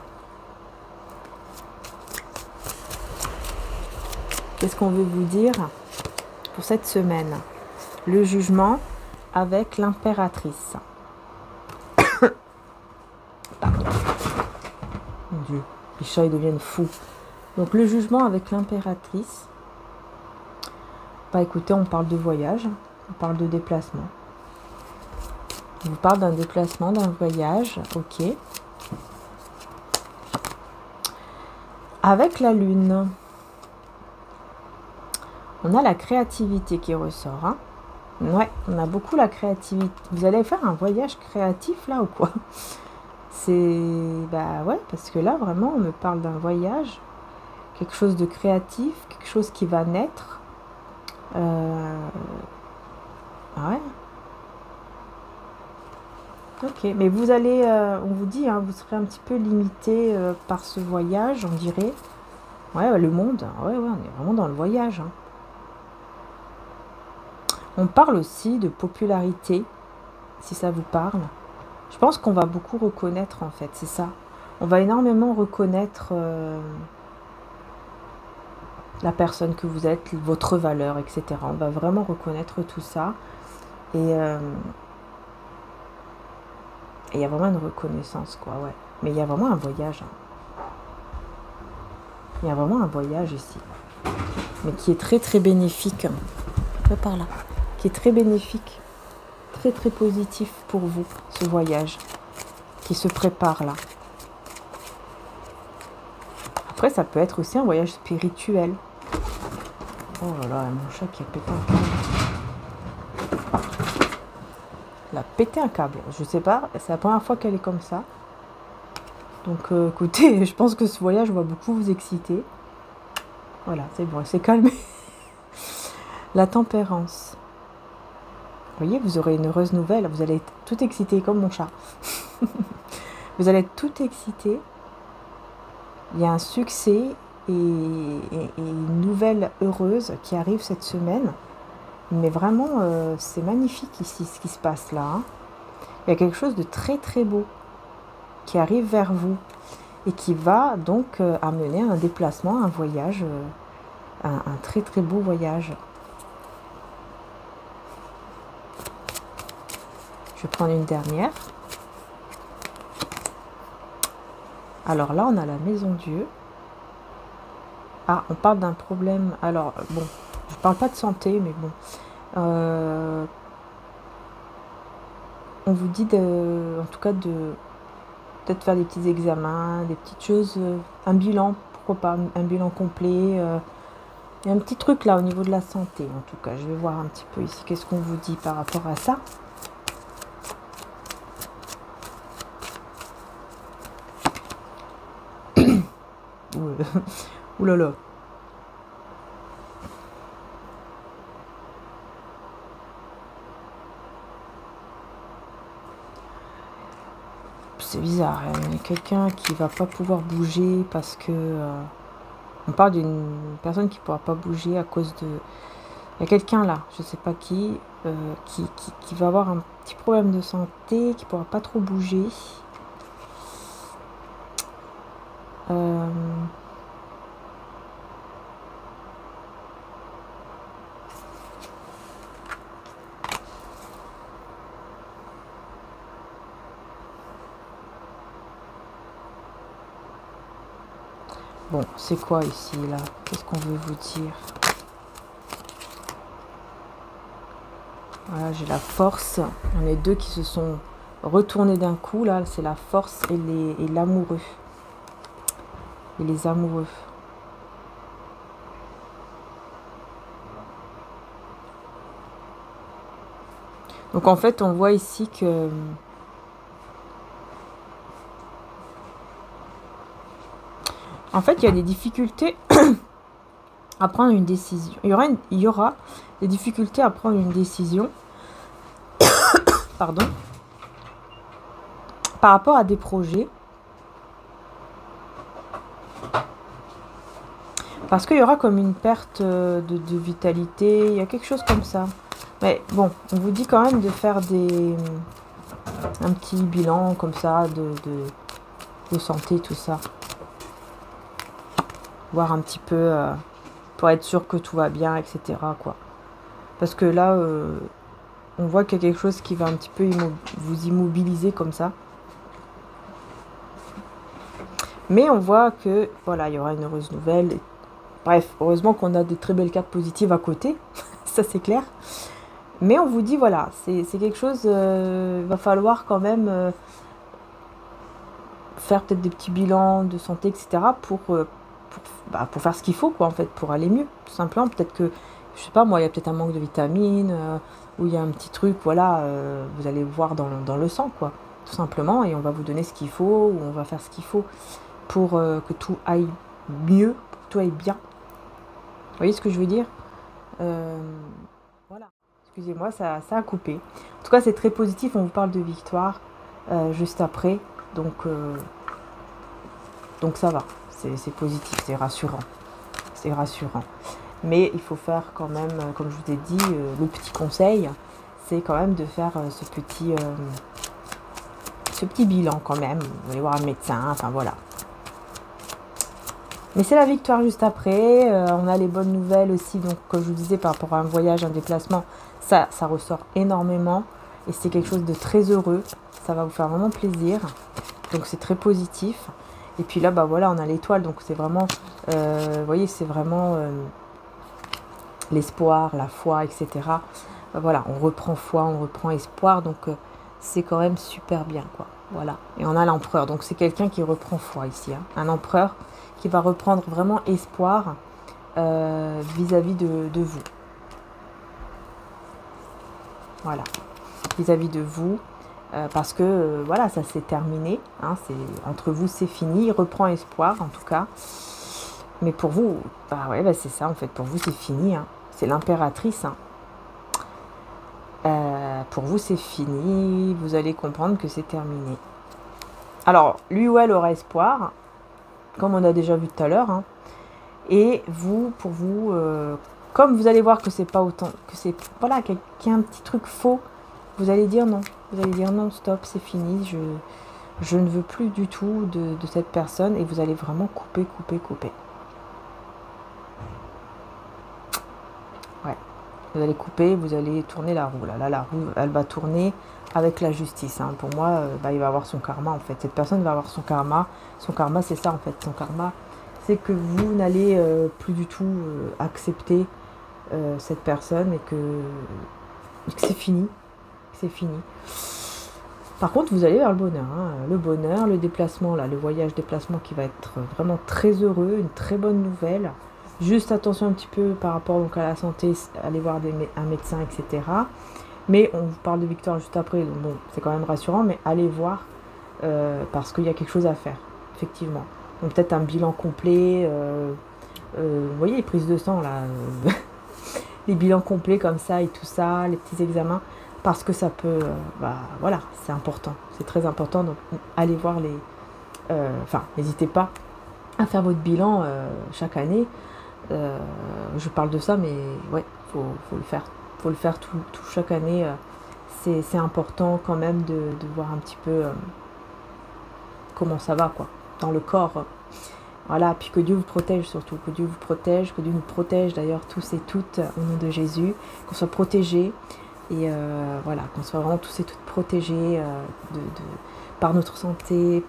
Qu'est-ce qu'on veut vous dire pour cette semaine? Le jugement avec l'impératrice. Pardon. Mon Dieu, les chats, ils deviennent fous. Donc, le jugement avec l'impératrice. Bah, écoutez, on parle de voyage. On parle de déplacement. On vous parle d'un déplacement, d'un voyage. Ok. Avec la lune. On a la créativité qui ressort. Hein. Ouais, on a beaucoup la créativité. Vous allez faire un voyage créatif là ou quoi? C'est... Bah ouais, parce que là, vraiment, on me parle d'un voyage. Quelque chose de créatif. Quelque chose qui va naître. Ouais. Ok, mais vous allez... on vous dit, hein, vous serez un petit peu limité par ce voyage, on dirait. Ouais, le monde. Ouais, on est vraiment dans le voyage. Hein. On parle aussi de popularité, si ça vous parle. Je pense qu'on va beaucoup reconnaître, en fait, c'est ça. On va énormément reconnaître la personne que vous êtes, votre valeur, etc. On va vraiment reconnaître tout ça. Et il y a vraiment une reconnaissance, quoi, ouais. Mais il y a vraiment un voyage. Hein. Il y a vraiment un voyage ici. Mais qui est très, très bénéfique. Un peu par là. Qui est très bénéfique, très très positif pour vous, ce voyage qui se prépare là. Après, ça peut être aussi un voyage spirituel. Oh là là, mon chat qui a pété un câble. Il a pété un câble, je sais pas, c'est la première fois qu'elle est comme ça. Donc écoutez, je pense que ce voyage va beaucoup vous exciter. Voilà, c'est bon, c'est calmé. La tempérance. Vous voyez, vous aurez une heureuse nouvelle. Vous allez être tout excité comme mon chat. Vous allez être tout excité. Il y a un succès et une nouvelle heureuse qui arrive cette semaine. Mais vraiment, c'est magnifique ici ce qui se passe là. Hein. Il y a quelque chose de très très beau qui arrive vers vous et qui va donc amener un déplacement, un voyage, un très très beau voyage. Je vais prendre une dernière. Alors là, on a la maison Dieu. Ah, on parle d'un problème. Alors, bon, je parle pas de santé, mais bon. On vous dit, en tout cas, de peut-être faire des petits examens, des petites choses, un bilan, pourquoi pas, un bilan complet. Il y a un petit truc là au niveau de la santé, en tout cas. Je vais voir un petit peu ici, qu'est-ce qu'on vous dit par rapport à ça. Ouh là là. C'est bizarre, il y a quelqu'un qui va pas pouvoir bouger parce que... on parle d'une personne qui pourra pas bouger à cause de... Il y a quelqu'un là, je sais pas qui, qui va avoir un petit problème de santé, qui pourra pas trop bouger. Bon, c'est quoi ici, là? Qu'est-ce qu'on veut vous dire? Voilà, j'ai la force. Il y en a deux qui se sont retournés d'un coup, là. C'est la force et l'amoureux. Et les amoureux. Donc, en fait, on voit ici que... En fait, il y a des difficultés à prendre une décision. Il y aura des difficultés à prendre une décision. Pardon. Par rapport à des projets. Parce qu'il y aura comme une perte de vitalité. Il y a quelque chose comme ça. Mais bon, on vous dit quand même de faire un petit bilan comme ça de santé, tout ça. Voir un petit peu pour être sûr que tout va bien, etc. quoi. Parce que là, on voit qu'il y a quelque chose qui va un petit peu vous immobiliser comme ça. Mais on voit que, voilà, il y aura une heureuse nouvelle. Bref, heureusement qu'on a des très belles cartes positives à côté. Ça, c'est clair. Mais on vous dit, voilà, c'est quelque chose, il va falloir quand même faire peut-être des petits bilans de santé, etc. pour faire ce qu'il faut, quoi, en fait, pour aller mieux, tout simplement. Peut-être que, je sais pas, moi, il y a peut-être un manque de vitamines, ou il y a un petit truc, voilà, vous allez voir dans le sang, quoi, tout simplement, et on va vous donner ce qu'il faut, ou on va faire ce qu'il faut pour que tout aille mieux, pour que tout aille bien. Vous voyez ce que je veux dire? Voilà. Excusez-moi, ça a coupé. En tout cas, c'est très positif, on vous parle de victoire juste après, donc ça va. C'est positif, c'est rassurant. C'est rassurant. Mais il faut faire quand même, comme je vous ai dit, le petit conseil, c'est quand même de faire ce petit bilan quand même. Vous allez voir un médecin, enfin voilà. Mais c'est la victoire juste après. On a les bonnes nouvelles aussi, donc comme je vous disais, par rapport à un voyage, un déplacement, ça ressort énormément. Et c'est quelque chose de très heureux. Ça va vous faire vraiment plaisir. Donc c'est très positif. Et puis là, bah voilà, on a l'étoile, donc c'est vraiment, vous voyez, c'est vraiment l'espoir, la foi, etc. Voilà, on reprend foi, on reprend espoir, donc c'est quand même super bien, quoi. Voilà. Et on a l'empereur, donc c'est quelqu'un qui reprend foi ici, hein. Un empereur qui va reprendre vraiment espoir vis-à-vis de vous. Voilà, vis-à-vis de vous. Parce que voilà, ça s'est terminé, hein, entre vous c'est fini, il reprend espoir en tout cas, mais pour vous, bah ouais, bah c'est ça en fait, pour vous c'est fini, hein. C'est l'impératrice, hein. Pour vous c'est fini, vous allez comprendre que c'est terminé. Alors lui ou elle aura espoir, comme on a déjà vu tout à l'heure, hein. Et vous, pour vous, comme vous allez voir que c'est pas autant, que c'est, voilà, qu'il y a un petit truc faux, vous allez dire non. Vous allez dire non, stop, c'est fini, je ne veux plus du tout de cette personne, et vous allez vraiment couper. Ouais, vous allez couper, vous allez tourner la roue. Là, la roue, elle va tourner avec la justice, hein. Pour moi, il va avoir son karma, en fait. Cette personne va avoir son karma. Son karma, c'est ça, en fait. Son karma, c'est que vous n'allez plus du tout accepter cette personne et que c'est fini. C'est fini. Par contre, vous allez vers le bonheur, hein. Le bonheur, le déplacement, là, le voyage-déplacement qui va être vraiment très heureux, une très bonne nouvelle. Juste attention un petit peu par rapport donc, à la santé, aller voir un médecin, etc. Mais on vous parle de victoire juste après, donc bon, c'est quand même rassurant, mais allez voir parce qu'il y a quelque chose à faire, effectivement. Donc peut-être un bilan complet, vous voyez les prises de sang là, les bilans complets comme ça et tout ça, les petits examens, parce que ça peut, voilà, c'est important, c'est très important, donc allez voir les, enfin, n'hésitez pas à faire votre bilan chaque année. Je parle de ça, mais ouais, faut le faire tout chaque année. C'est important quand même de voir un petit peu comment ça va, quoi, dans le corps. Voilà, puis que Dieu vous protège surtout, que Dieu vous protège, que Dieu nous protège d'ailleurs tous et toutes au nom de Jésus, qu'on soit protégés et voilà, qu'on soit vraiment tous et toutes protégés par notre santé,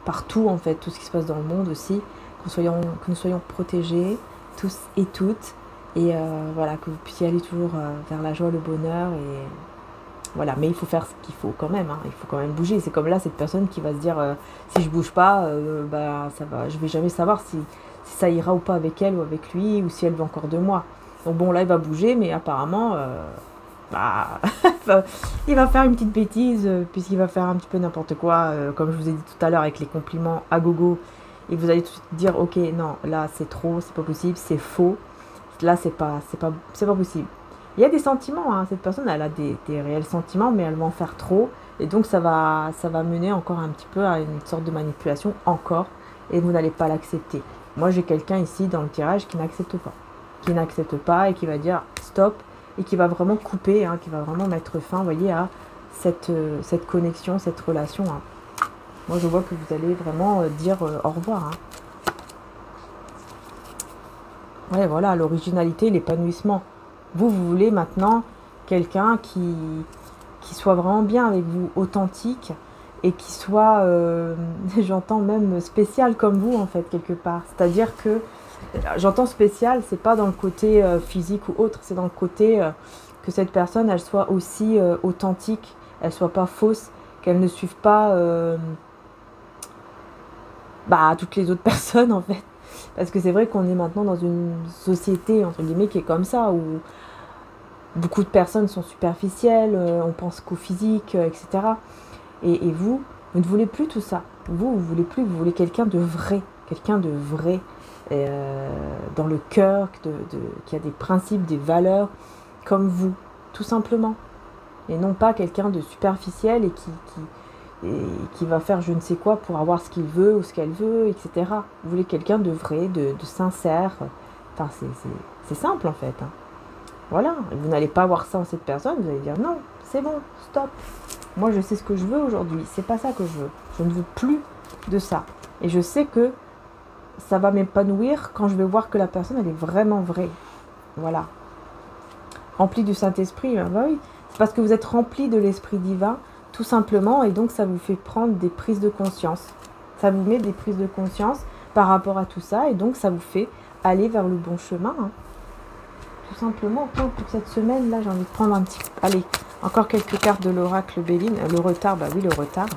par tout en fait, tout ce qui se passe dans le monde aussi, que nous soyons protégés tous et toutes et voilà, que vous puissiez aller toujours vers la joie, le bonheur et voilà, mais il faut faire ce qu'il faut quand même, hein. Il faut quand même bouger. C'est comme là, cette personne qui va se dire si je bouge pas, ça va, je vais jamais savoir si ça ira ou pas avec elle ou avec lui, ou si elle veut encore de moi. Donc bon, là, il va bouger, mais apparemment, il va faire une petite bêtise, puisqu'il va faire un petit peu n'importe quoi, comme je vous ai dit tout à l'heure, avec les compliments à gogo. Et vous allez tout de suite dire, ok, non, là, c'est trop, c'est pas possible, c'est faux. Là, c'est pas possible. Il y a des sentiments, hein. Cette personne, elle a des réels sentiments, mais elle va en faire trop. Et donc, ça va mener encore un petit peu à une sorte de manipulation, encore. Et vous n'allez pas l'accepter. Moi, j'ai quelqu'un ici dans le tirage qui n'accepte pas. Qui n'accepte pas et qui va dire stop. Et qui va vraiment couper, hein, qui va vraiment mettre fin, vous voyez, à cette connexion, cette relation. Hein. Moi, je vois que vous allez vraiment dire au revoir. Hein. Ouais, voilà, l'originalité, l'épanouissement. Vous voulez maintenant quelqu'un qui soit vraiment bien avec vous, authentique, et qui soit, j'entends même spécial comme vous, en fait, quelque part. C'est-à-dire que, j'entends spécial, c'est pas dans le côté physique ou autre, c'est dans le côté que cette personne, elle soit aussi authentique, elle soit pas fausse, qu'elle ne suive pas toutes les autres personnes, en fait. Parce que c'est vrai qu'on est maintenant dans une société, entre guillemets, qui est comme ça, où beaucoup de personnes sont superficielles, on pense qu'au physique, etc. Et vous ne voulez plus tout ça. Vous voulez plus, vous voulez quelqu'un de vrai, dans le cœur, qui a des principes, des valeurs, comme vous, tout simplement. Et non pas quelqu'un de superficiel et qui va faire je ne sais quoi pour avoir ce qu'il veut ou ce qu'elle veut, etc. Vous voulez quelqu'un de vrai, de sincère. Enfin, c'est simple en fait. Hein. Voilà, vous n'allez pas voir ça en cette personne, vous allez dire non, c'est bon, stop. Moi je sais ce que je veux aujourd'hui, c'est pas ça que je veux. Je ne veux plus de ça. Et je sais que ça va m'épanouir quand je vais voir que la personne elle est vraiment vraie. Voilà. Remplie du Saint-Esprit, oui. C'est parce que vous êtes rempli de l'Esprit divin, tout simplement, et donc ça vous fait prendre des prises de conscience. Ça vous met des prises de conscience par rapport à tout ça, et donc ça vous fait aller vers le bon chemin. Hein. Tout simplement, pour cette semaine, là, j'ai envie de prendre un petit... Allez, encore quelques cartes de l'oracle Béline. Le retard, oui, le retard.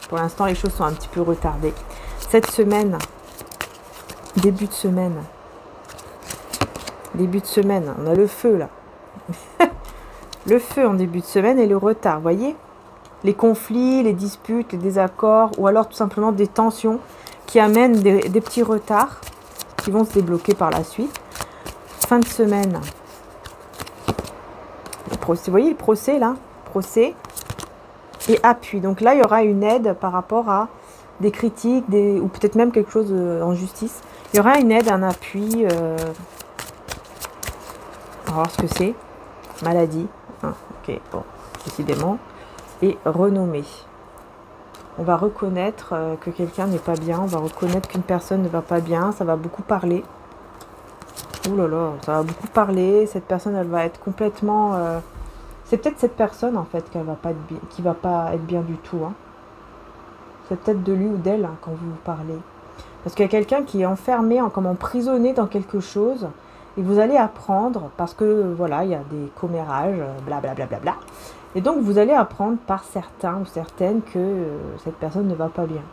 Pour l'instant, les choses sont un petit peu retardées. Cette semaine, début de semaine, on a le feu, là. Le feu en début de semaine et le retard, voyez ? Les conflits, les disputes, les désaccords, ou alors tout simplement des tensions qui amènent des petits retards qui vont se débloquer par la suite. Fin de semaine. Vous voyez le procès là, procès et appui. Donc là, il y aura une aide par rapport à des critiques, ou peut-être même quelque chose en justice. Il y aura une aide, un appui. On va voir ce que c'est. Maladie. Ok, bon, décidément. Et renommée. On va reconnaître que quelqu'un n'est pas bien. On va reconnaître qu'une personne ne va pas bien. Ça va beaucoup parler. Ouh là là, ça va beaucoup parler. Cette personne, elle va être complètement... C'est peut-être cette personne, en fait, qui va pas être bien du tout. Hein. C'est peut-être de lui ou d'elle hein, quand vous parlez. Parce qu'il y a quelqu'un qui est enfermé, comme emprisonné dans quelque chose. Et vous allez apprendre, parce que, voilà, il y a des commérages, blablabla. Bla, bla, bla. Et donc, vous allez apprendre par certains ou certaines que cette personne ne va pas bien.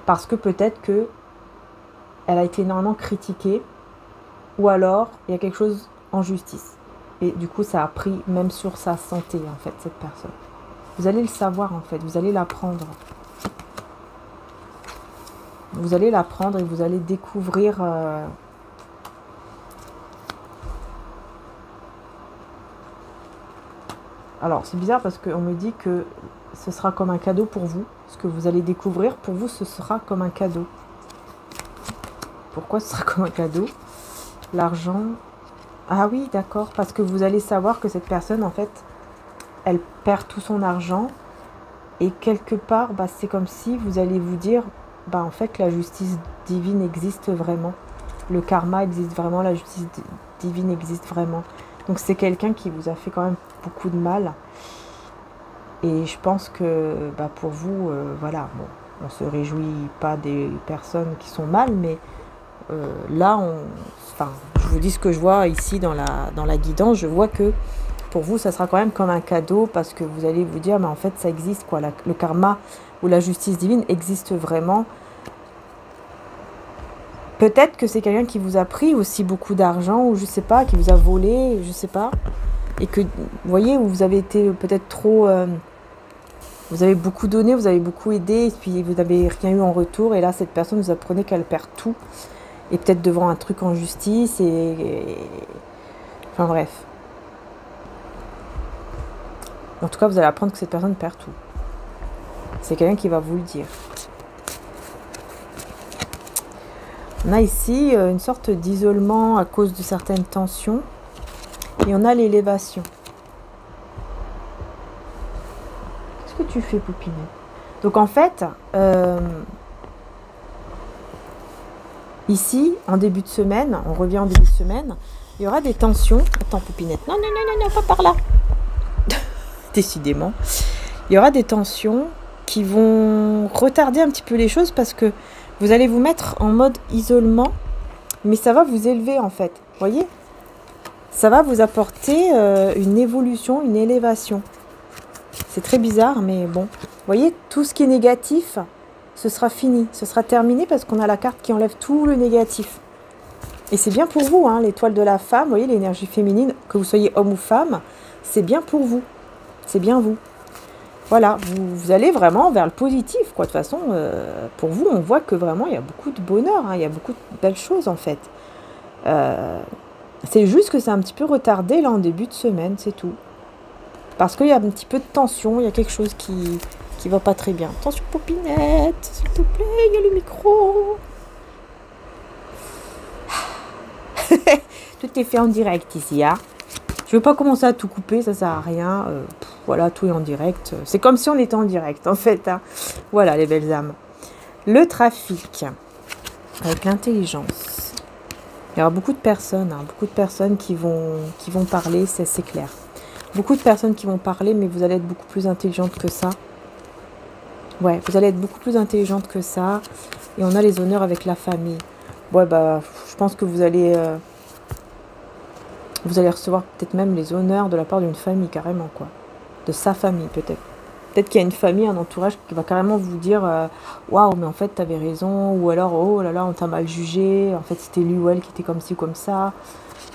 Parce que peut-être que elle a été énormément critiquée, ou alors il y a quelque chose en justice. Et du coup, ça a pris même sur sa santé, en fait, cette personne. Vous allez le savoir, en fait, vous allez l'apprendre. Vous allez la prendre et vous allez découvrir... Alors, c'est bizarre parce qu'on me dit que ce sera comme un cadeau pour vous. Ce que vous allez découvrir, pour vous, ce sera comme un cadeau. Pourquoi ce sera comme un cadeau? L'argent... Ah oui, d'accord. Parce que vous allez savoir que cette personne, en fait, elle perd tout son argent. Et quelque part, bah, c'est comme si vous allez vous dire, bah, en fait, la justice divine existe vraiment. Le karma existe vraiment, la justice divine existe vraiment. Donc c'est quelqu'un qui vous a fait quand même beaucoup de mal. Et je pense que bah, pour vous, voilà, bon, on se réjouit pas des personnes qui sont mal, mais là, enfin, je vous dis ce que je vois ici dans la guidance, je vois que pour vous, ça sera quand même comme un cadeau parce que vous allez vous dire, mais en fait, ça existe, quoi. Le karma ou la justice divine existe vraiment. Peut-être que c'est quelqu'un qui vous a pris aussi beaucoup d'argent ou je sais pas, qui vous a volé, je sais pas. Et que, vous voyez, où vous avez été peut-être trop... vous avez beaucoup donné, vous avez beaucoup aidé, et puis vous n'avez rien eu en retour. Et là, cette personne, vous apprenez qu'elle perd tout. Et peut-être devant un truc en justice. Enfin bref. En tout cas, vous allez apprendre que cette personne perd tout. C'est quelqu'un qui va vous le dire. On a ici une sorte d'isolement à cause de certaines tensions. Et on a l'élévation. Qu'est-ce que tu fais, Poupinette? Donc en fait, ici, en début de semaine, on revient en début de semaine, il y aura des tensions. Attends, Poupinette. Non, non, non, non, non, pas par là. Décidément. Il y aura des tensions qui vont retarder un petit peu les choses parce que vous allez vous mettre en mode isolement, mais ça va vous élever en fait. Vous voyez? Ça va vous apporter une évolution, une élévation. C'est très bizarre, mais bon. Vous voyez, tout ce qui est négatif, ce sera fini. Ce sera terminé parce qu'on a la carte qui enlève tout le négatif. Et c'est bien pour vous, hein, l'étoile de la femme, vous voyez, l'énergie féminine, que vous soyez homme ou femme, c'est bien pour vous. C'est bien vous. Voilà, vous allez vraiment vers le positif, quoi. De toute façon, pour vous, on voit que vraiment, il y a beaucoup de bonheur, hein, il y a beaucoup de belles choses, en fait. C'est juste que c'est un petit peu retardé, là, en début de semaine, c'est tout. Parce qu'il y a un petit peu de tension, il y a quelque chose qui va pas très bien. Attention, Poupinette, s'il te plaît, il y a le micro. Tout est fait en direct, ici, hein. Je ne veux pas commencer à tout couper, ça sert à rien. Voilà, tout est en direct. C'est comme si on était en direct, en fait. Hein. Voilà, les belles âmes. Le trafic, avec l'intelligence. Il y aura beaucoup de personnes, qui vont parler, c'est clair. Beaucoup de personnes qui vont parler, mais vous allez être beaucoup plus intelligente que ça. Ouais, vous allez être beaucoup plus intelligente que ça. Et on a les honneurs avec la famille. Ouais, bah, je pense que vous allez recevoir peut-être même les honneurs de la part d'une famille, carrément, quoi. De sa famille, peut-être. Peut-être qu'il y a une famille, un entourage qui va carrément vous dire waouh, mais en fait, t'avais raison. Ou alors, oh là là, on t'a mal jugé. En fait, c'était lui ou elle qui était comme ci ou comme ça.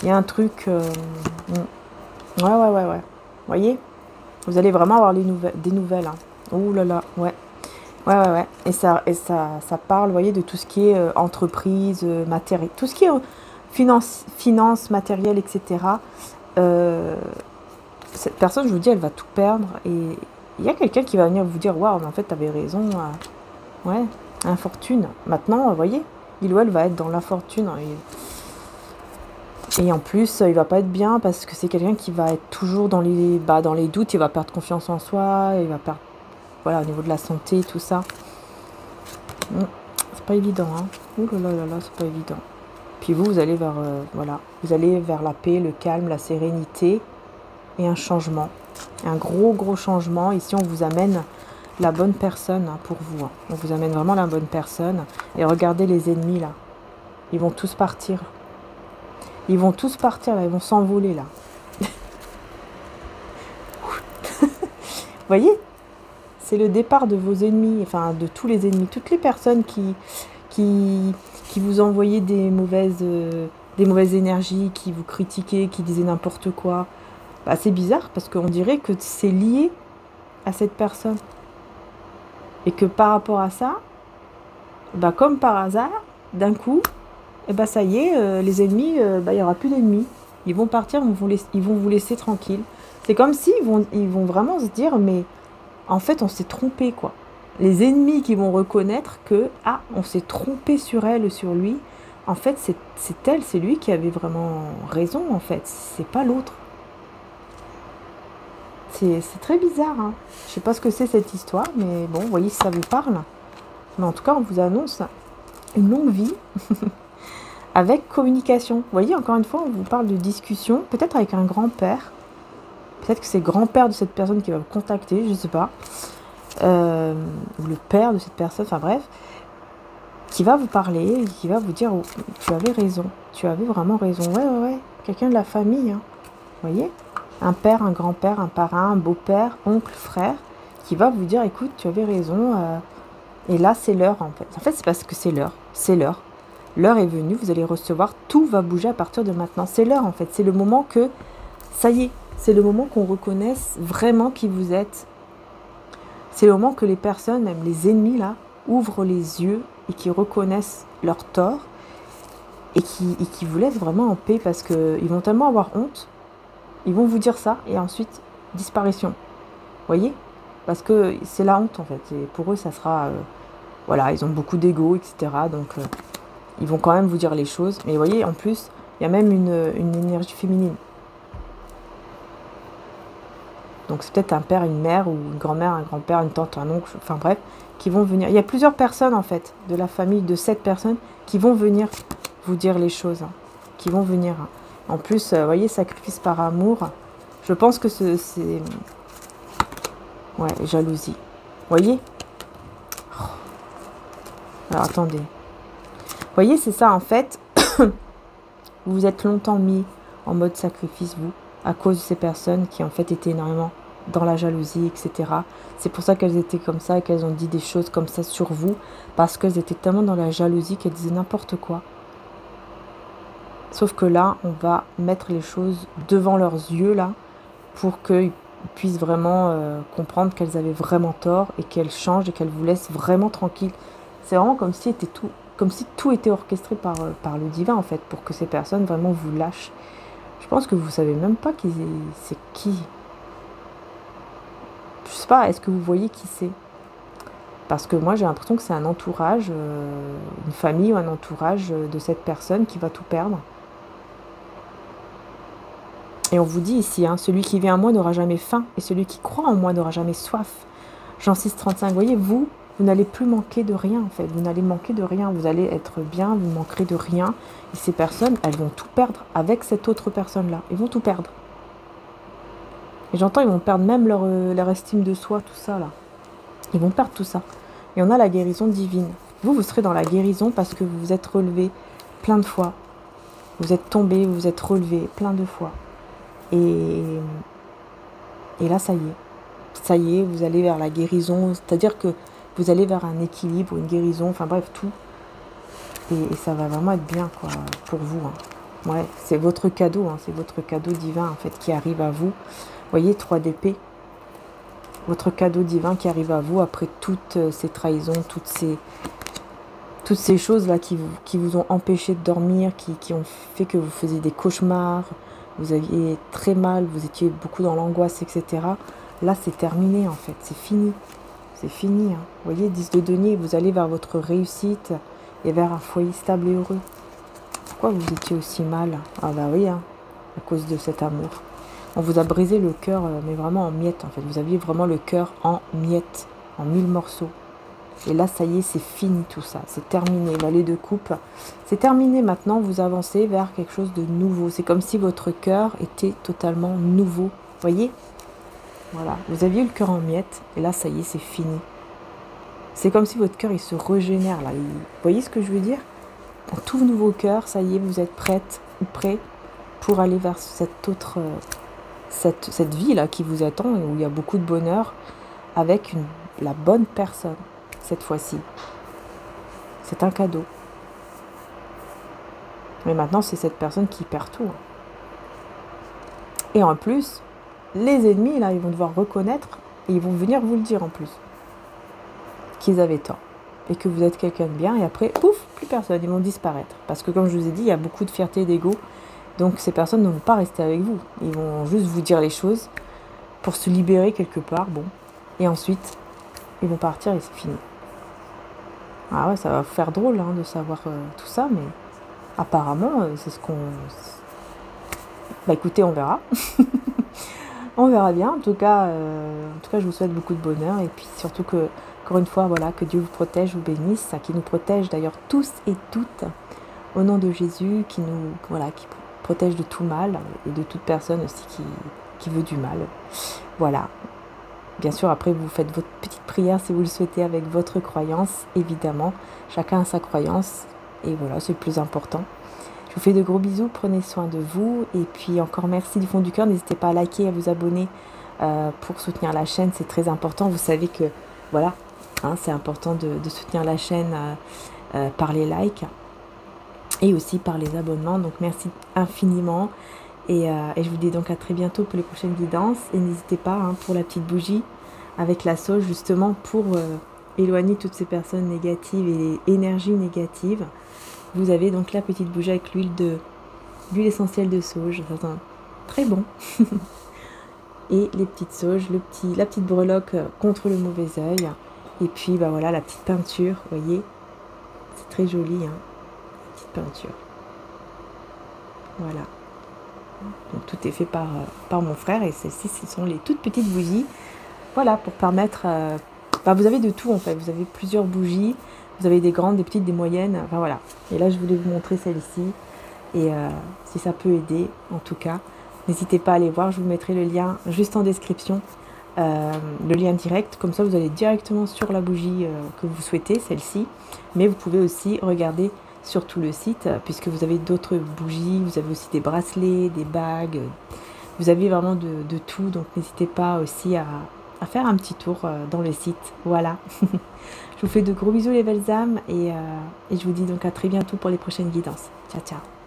Il y a un truc... Ouais. Vous voyez? Vous allez vraiment avoir des nouvelles. Hein. Oh là là, ouais. Ouais. Et ça parle, vous voyez, de tout ce qui est entreprise, matériel. Tout ce qui est finance, matériel, etc. Cette personne, je vous dis, elle va tout perdre. Et il y a quelqu'un qui va venir vous dire, waouh, mais en fait, tu avais raison. Ouais, infortune. Maintenant, vous voyez, il ou elle va être dans l'infortune. Et en plus, il va pas être bien parce que c'est quelqu'un qui va être toujours dans les doutes. Il va perdre confiance en soi. Il va perdre, voilà, au niveau de la santé, tout ça. C'est pas évident, hein. Ouh là là, c'est pas évident. Puis vous allez vers, vous allez vers la paix, le calme, la sérénité et un changement. Un gros changement. Ici, on vous amène la bonne personne pour vous. On vous amène vraiment la bonne personne. Et regardez les ennemis, là. Ils vont tous partir. Ils vont tous partir, là. Ils vont s'envoler, là. Vous voyez? C'est le départ de vos ennemis, enfin, de tous les ennemis. Toutes les personnes qui vous envoyaient des mauvaises énergies, qui vous critiquaient, qui disaient n'importe quoi. Bah, c'est bizarre parce qu'on dirait que c'est lié à cette personne. Et que par rapport à ça, bah, comme par hasard, d'un coup, et bah, ça y est, les ennemis, bah, il n'y aura plus d'ennemis. Ils vont partir, ils vont vous laisser tranquille. C'est comme si ils vont vraiment se dire, mais en fait, on s'est trompé, quoi. Les ennemis qui vont reconnaître que, ah, on s'est trompé sur elle, sur lui. En fait, c'est elle, c'est lui qui avait vraiment raison, en fait. C'est pas l'autre. C'est très bizarre, hein. Je sais pas ce que c'est cette histoire, mais bon, vous voyez si ça vous parle. Mais en tout cas, on vous annonce une longue vie avec communication. Vous voyez, encore une fois, on vous parle de discussion, peut-être avec un grand-père. Peut-être que c'est le grand-père de cette personne qui va vous contacter, je ne sais pas. Ou le père de cette personne, enfin bref. Qui va vous parler, qui va vous dire, oh, tu avais raison, tu avais vraiment raison. Ouais, ouais, ouais, quelqu'un de la famille, hein. Vous voyez, un père, un grand-père, un parrain, un beau-père, oncle, frère, qui va vous dire, écoute, tu avais raison, et là, c'est l'heure, en fait. En fait, c'est parce que c'est l'heure, c'est l'heure. L'heure est venue, vous allez recevoir, tout va bouger à partir de maintenant. C'est l'heure, en fait, c'est le moment que, ça y est, c'est le moment qu'on reconnaisse vraiment qui vous êtes. C'est le moment que les personnes, même les ennemis, là, ouvrent les yeux et qui reconnaissent leur tort et qui vous laissent vraiment en paix parce qu'ils vont tellement avoir honte, ils vont vous dire ça et ensuite disparition. Vous voyez? Parce que c'est la honte en fait. Et pour eux, ça sera... voilà, ils ont beaucoup d'ego, etc. Donc, ils vont quand même vous dire les choses. Mais vous voyez, en plus, il y a même une énergie féminine. Donc, c'est peut-être un père, une mère, ou une grand-mère, un grand-père, une tante, un oncle, enfin bref, qui vont venir. Il y a plusieurs personnes, en fait, de la famille de cette personne qui vont venir vous dire les choses, hein, qui vont venir. Hein. En plus, vous voyez, sacrifice par amour, je pense que c'est... Ouais, jalousie. Vous voyez? Alors, attendez. Vous voyez, c'est ça, en fait. Vous vous êtes longtemps mis en mode sacrifice, vous, à cause de ces personnes qui, en fait, étaient énormément dans la jalousie, etc. C'est pour ça qu'elles étaient comme ça et qu'elles ont dit des choses comme ça sur vous, parce qu'elles étaient tellement dans la jalousie qu'elles disaient n'importe quoi. Sauf que là, on va mettre les choses devant leurs yeux, là, pour qu'ils puissent vraiment comprendre qu'elles avaient vraiment tort et qu'elles changent et qu'elles vous laissent vraiment tranquilles. C'est vraiment comme si tout était orchestré par le divin, en fait, pour que ces personnes vraiment vous lâchent. Je pense que vous savez même pas c'est qui. Je sais pas, est-ce que vous voyez qui c'est? Parce que moi, j'ai l'impression que c'est un entourage, une famille ou un entourage de cette personne qui va tout perdre. Et on vous dit ici, hein, celui qui vient à moi n'aura jamais faim, et celui qui croit en moi n'aura jamais soif. Jean 6,35. Vous voyez, vous n'allez plus manquer de rien, en fait. Vous n'allez manquer de rien. Vous allez être bien, vous ne manquerez de rien. Et ces personnes, elles vont tout perdre avec cette autre personne-là. Ils vont tout perdre. Et j'entends, ils vont perdre même leur estime de soi, tout ça, là. Ils vont perdre tout ça. Et on a la guérison divine. Vous serez dans la guérison parce que vous vous êtes relevé plein de fois. Vous êtes tombé, vous vous êtes relevé plein de fois. Et là, ça y est. Ça y est, vous allez vers la guérison. C'est-à-dire que vous allez vers un équilibre, une guérison, enfin bref, tout. Et ça va vraiment être bien, quoi, pour vous. Hein. Ouais, c'est votre cadeau, hein, c'est votre cadeau divin, en fait, qui arrive à vous. Vous voyez, 3 d'épée. Votre cadeau divin qui arrive à vous après toutes ces trahisons, toutes ces choses-là qui vous ont empêché de dormir, qui ont fait que vous faisiez des cauchemars, vous aviez très mal, vous étiez beaucoup dans l'angoisse, etc. Là, c'est terminé, en fait, c'est fini. C'est fini. Hein. Vous voyez, 10 de denier, vous allez vers votre réussite et vers un foyer stable et heureux. Pourquoi vous étiez aussi mal? Ah bah oui, hein, à cause de cet amour. On vous a brisé le cœur, mais vraiment en miettes, en fait. Vous aviez vraiment le cœur en miettes, en 1000 morceaux. Et là, ça y est, c'est fini tout ça. C'est terminé. Valet de coupe. C'est terminé maintenant. Vous avancez vers quelque chose de nouveau. C'est comme si votre cœur était totalement nouveau. Vous voyez? Voilà. Vous aviez le cœur en miettes. Et là, ça y est, c'est fini. C'est comme si votre cœur, il se régénère. Là. Vous voyez ce que je veux dire? Un tout nouveau cœur. Ça y est, vous êtes prête ou prêt pour aller vers cette autre... cette vie là qui vous attend et où il y a beaucoup de bonheur avec la bonne personne cette fois-ci. C'est un cadeau. Mais maintenant, c'est cette personne qui perd tout. Et en plus, les ennemis, là, ils vont devoir reconnaître et ils vont venir vous le dire en plus. Qu'ils avaient tort. et que vous êtes quelqu'un de bien, et après, pouf, plus personne, ils vont disparaître. Parce que comme je vous ai dit, il y a beaucoup de fierté et d'ego, donc ces personnes ne vont pas rester avec vous. Ils vont juste vous dire les choses pour se libérer quelque part, bon. Et ensuite, ils vont partir et c'est fini. Ah ouais, ça va vous faire drôle hein, de savoir tout ça, mais apparemment, c'est ce qu'on... Bah écoutez, on verra. On verra bien. En tout cas, je vous souhaite beaucoup de bonheur. Et puis surtout que, encore une fois, voilà, que Dieu vous protège, vous bénisse, qui nous protège d'ailleurs tous et toutes, au nom de Jésus, qui nous, voilà, qui protège de tout mal et de toute personne aussi qui veut du mal. Voilà. Bien sûr, après, vous faites votre petite prière si vous le souhaitez avec votre croyance, évidemment. Chacun a sa croyance. Et voilà, c'est le plus important. Je vous fais de gros bisous, prenez soin de vous. Et puis encore merci du fond du cœur. N'hésitez pas à liker, à vous abonner pour soutenir la chaîne. C'est très important. Vous savez que, voilà, hein, c'est important de soutenir la chaîne par les likes et aussi par les abonnements. Donc merci infiniment. Et je vous dis donc à très bientôt pour les prochaines guidances. Et n'hésitez pas hein, pour la petite bougie avec la sauge, justement pour éloigner toutes ces personnes négatives et les énergies négatives. Vous avez donc la petite bougie avec l'huile essentielle de sauge. Ça sent très bon. Et les petites sauges, la petite breloque contre le mauvais œil. Et puis bah voilà la petite peinture, vous voyez. C'est très joli, hein, la petite peinture. Voilà. Donc tout est fait par mon frère et celles-ci, ce sont les toutes petites bougies. Voilà, pour permettre... vous avez de tout en fait, vous avez plusieurs bougies, vous avez des grandes, des petites, des moyennes, enfin voilà. Et là je voulais vous montrer celle-ci, et si ça peut aider, en tout cas, n'hésitez pas à aller voir, je vous mettrai le lien juste en description, le lien direct, comme ça vous allez directement sur la bougie que vous souhaitez, celle-ci, mais vous pouvez aussi regarder sur tout le site, puisque vous avez d'autres bougies, vous avez aussi des bracelets, des bagues, vous avez vraiment de tout, donc n'hésitez pas aussi à faire un petit tour dans le site. Voilà. Je vous fais de gros bisous les belles âmes et je vous dis donc à très bientôt pour les prochaines guidances. Ciao, ciao.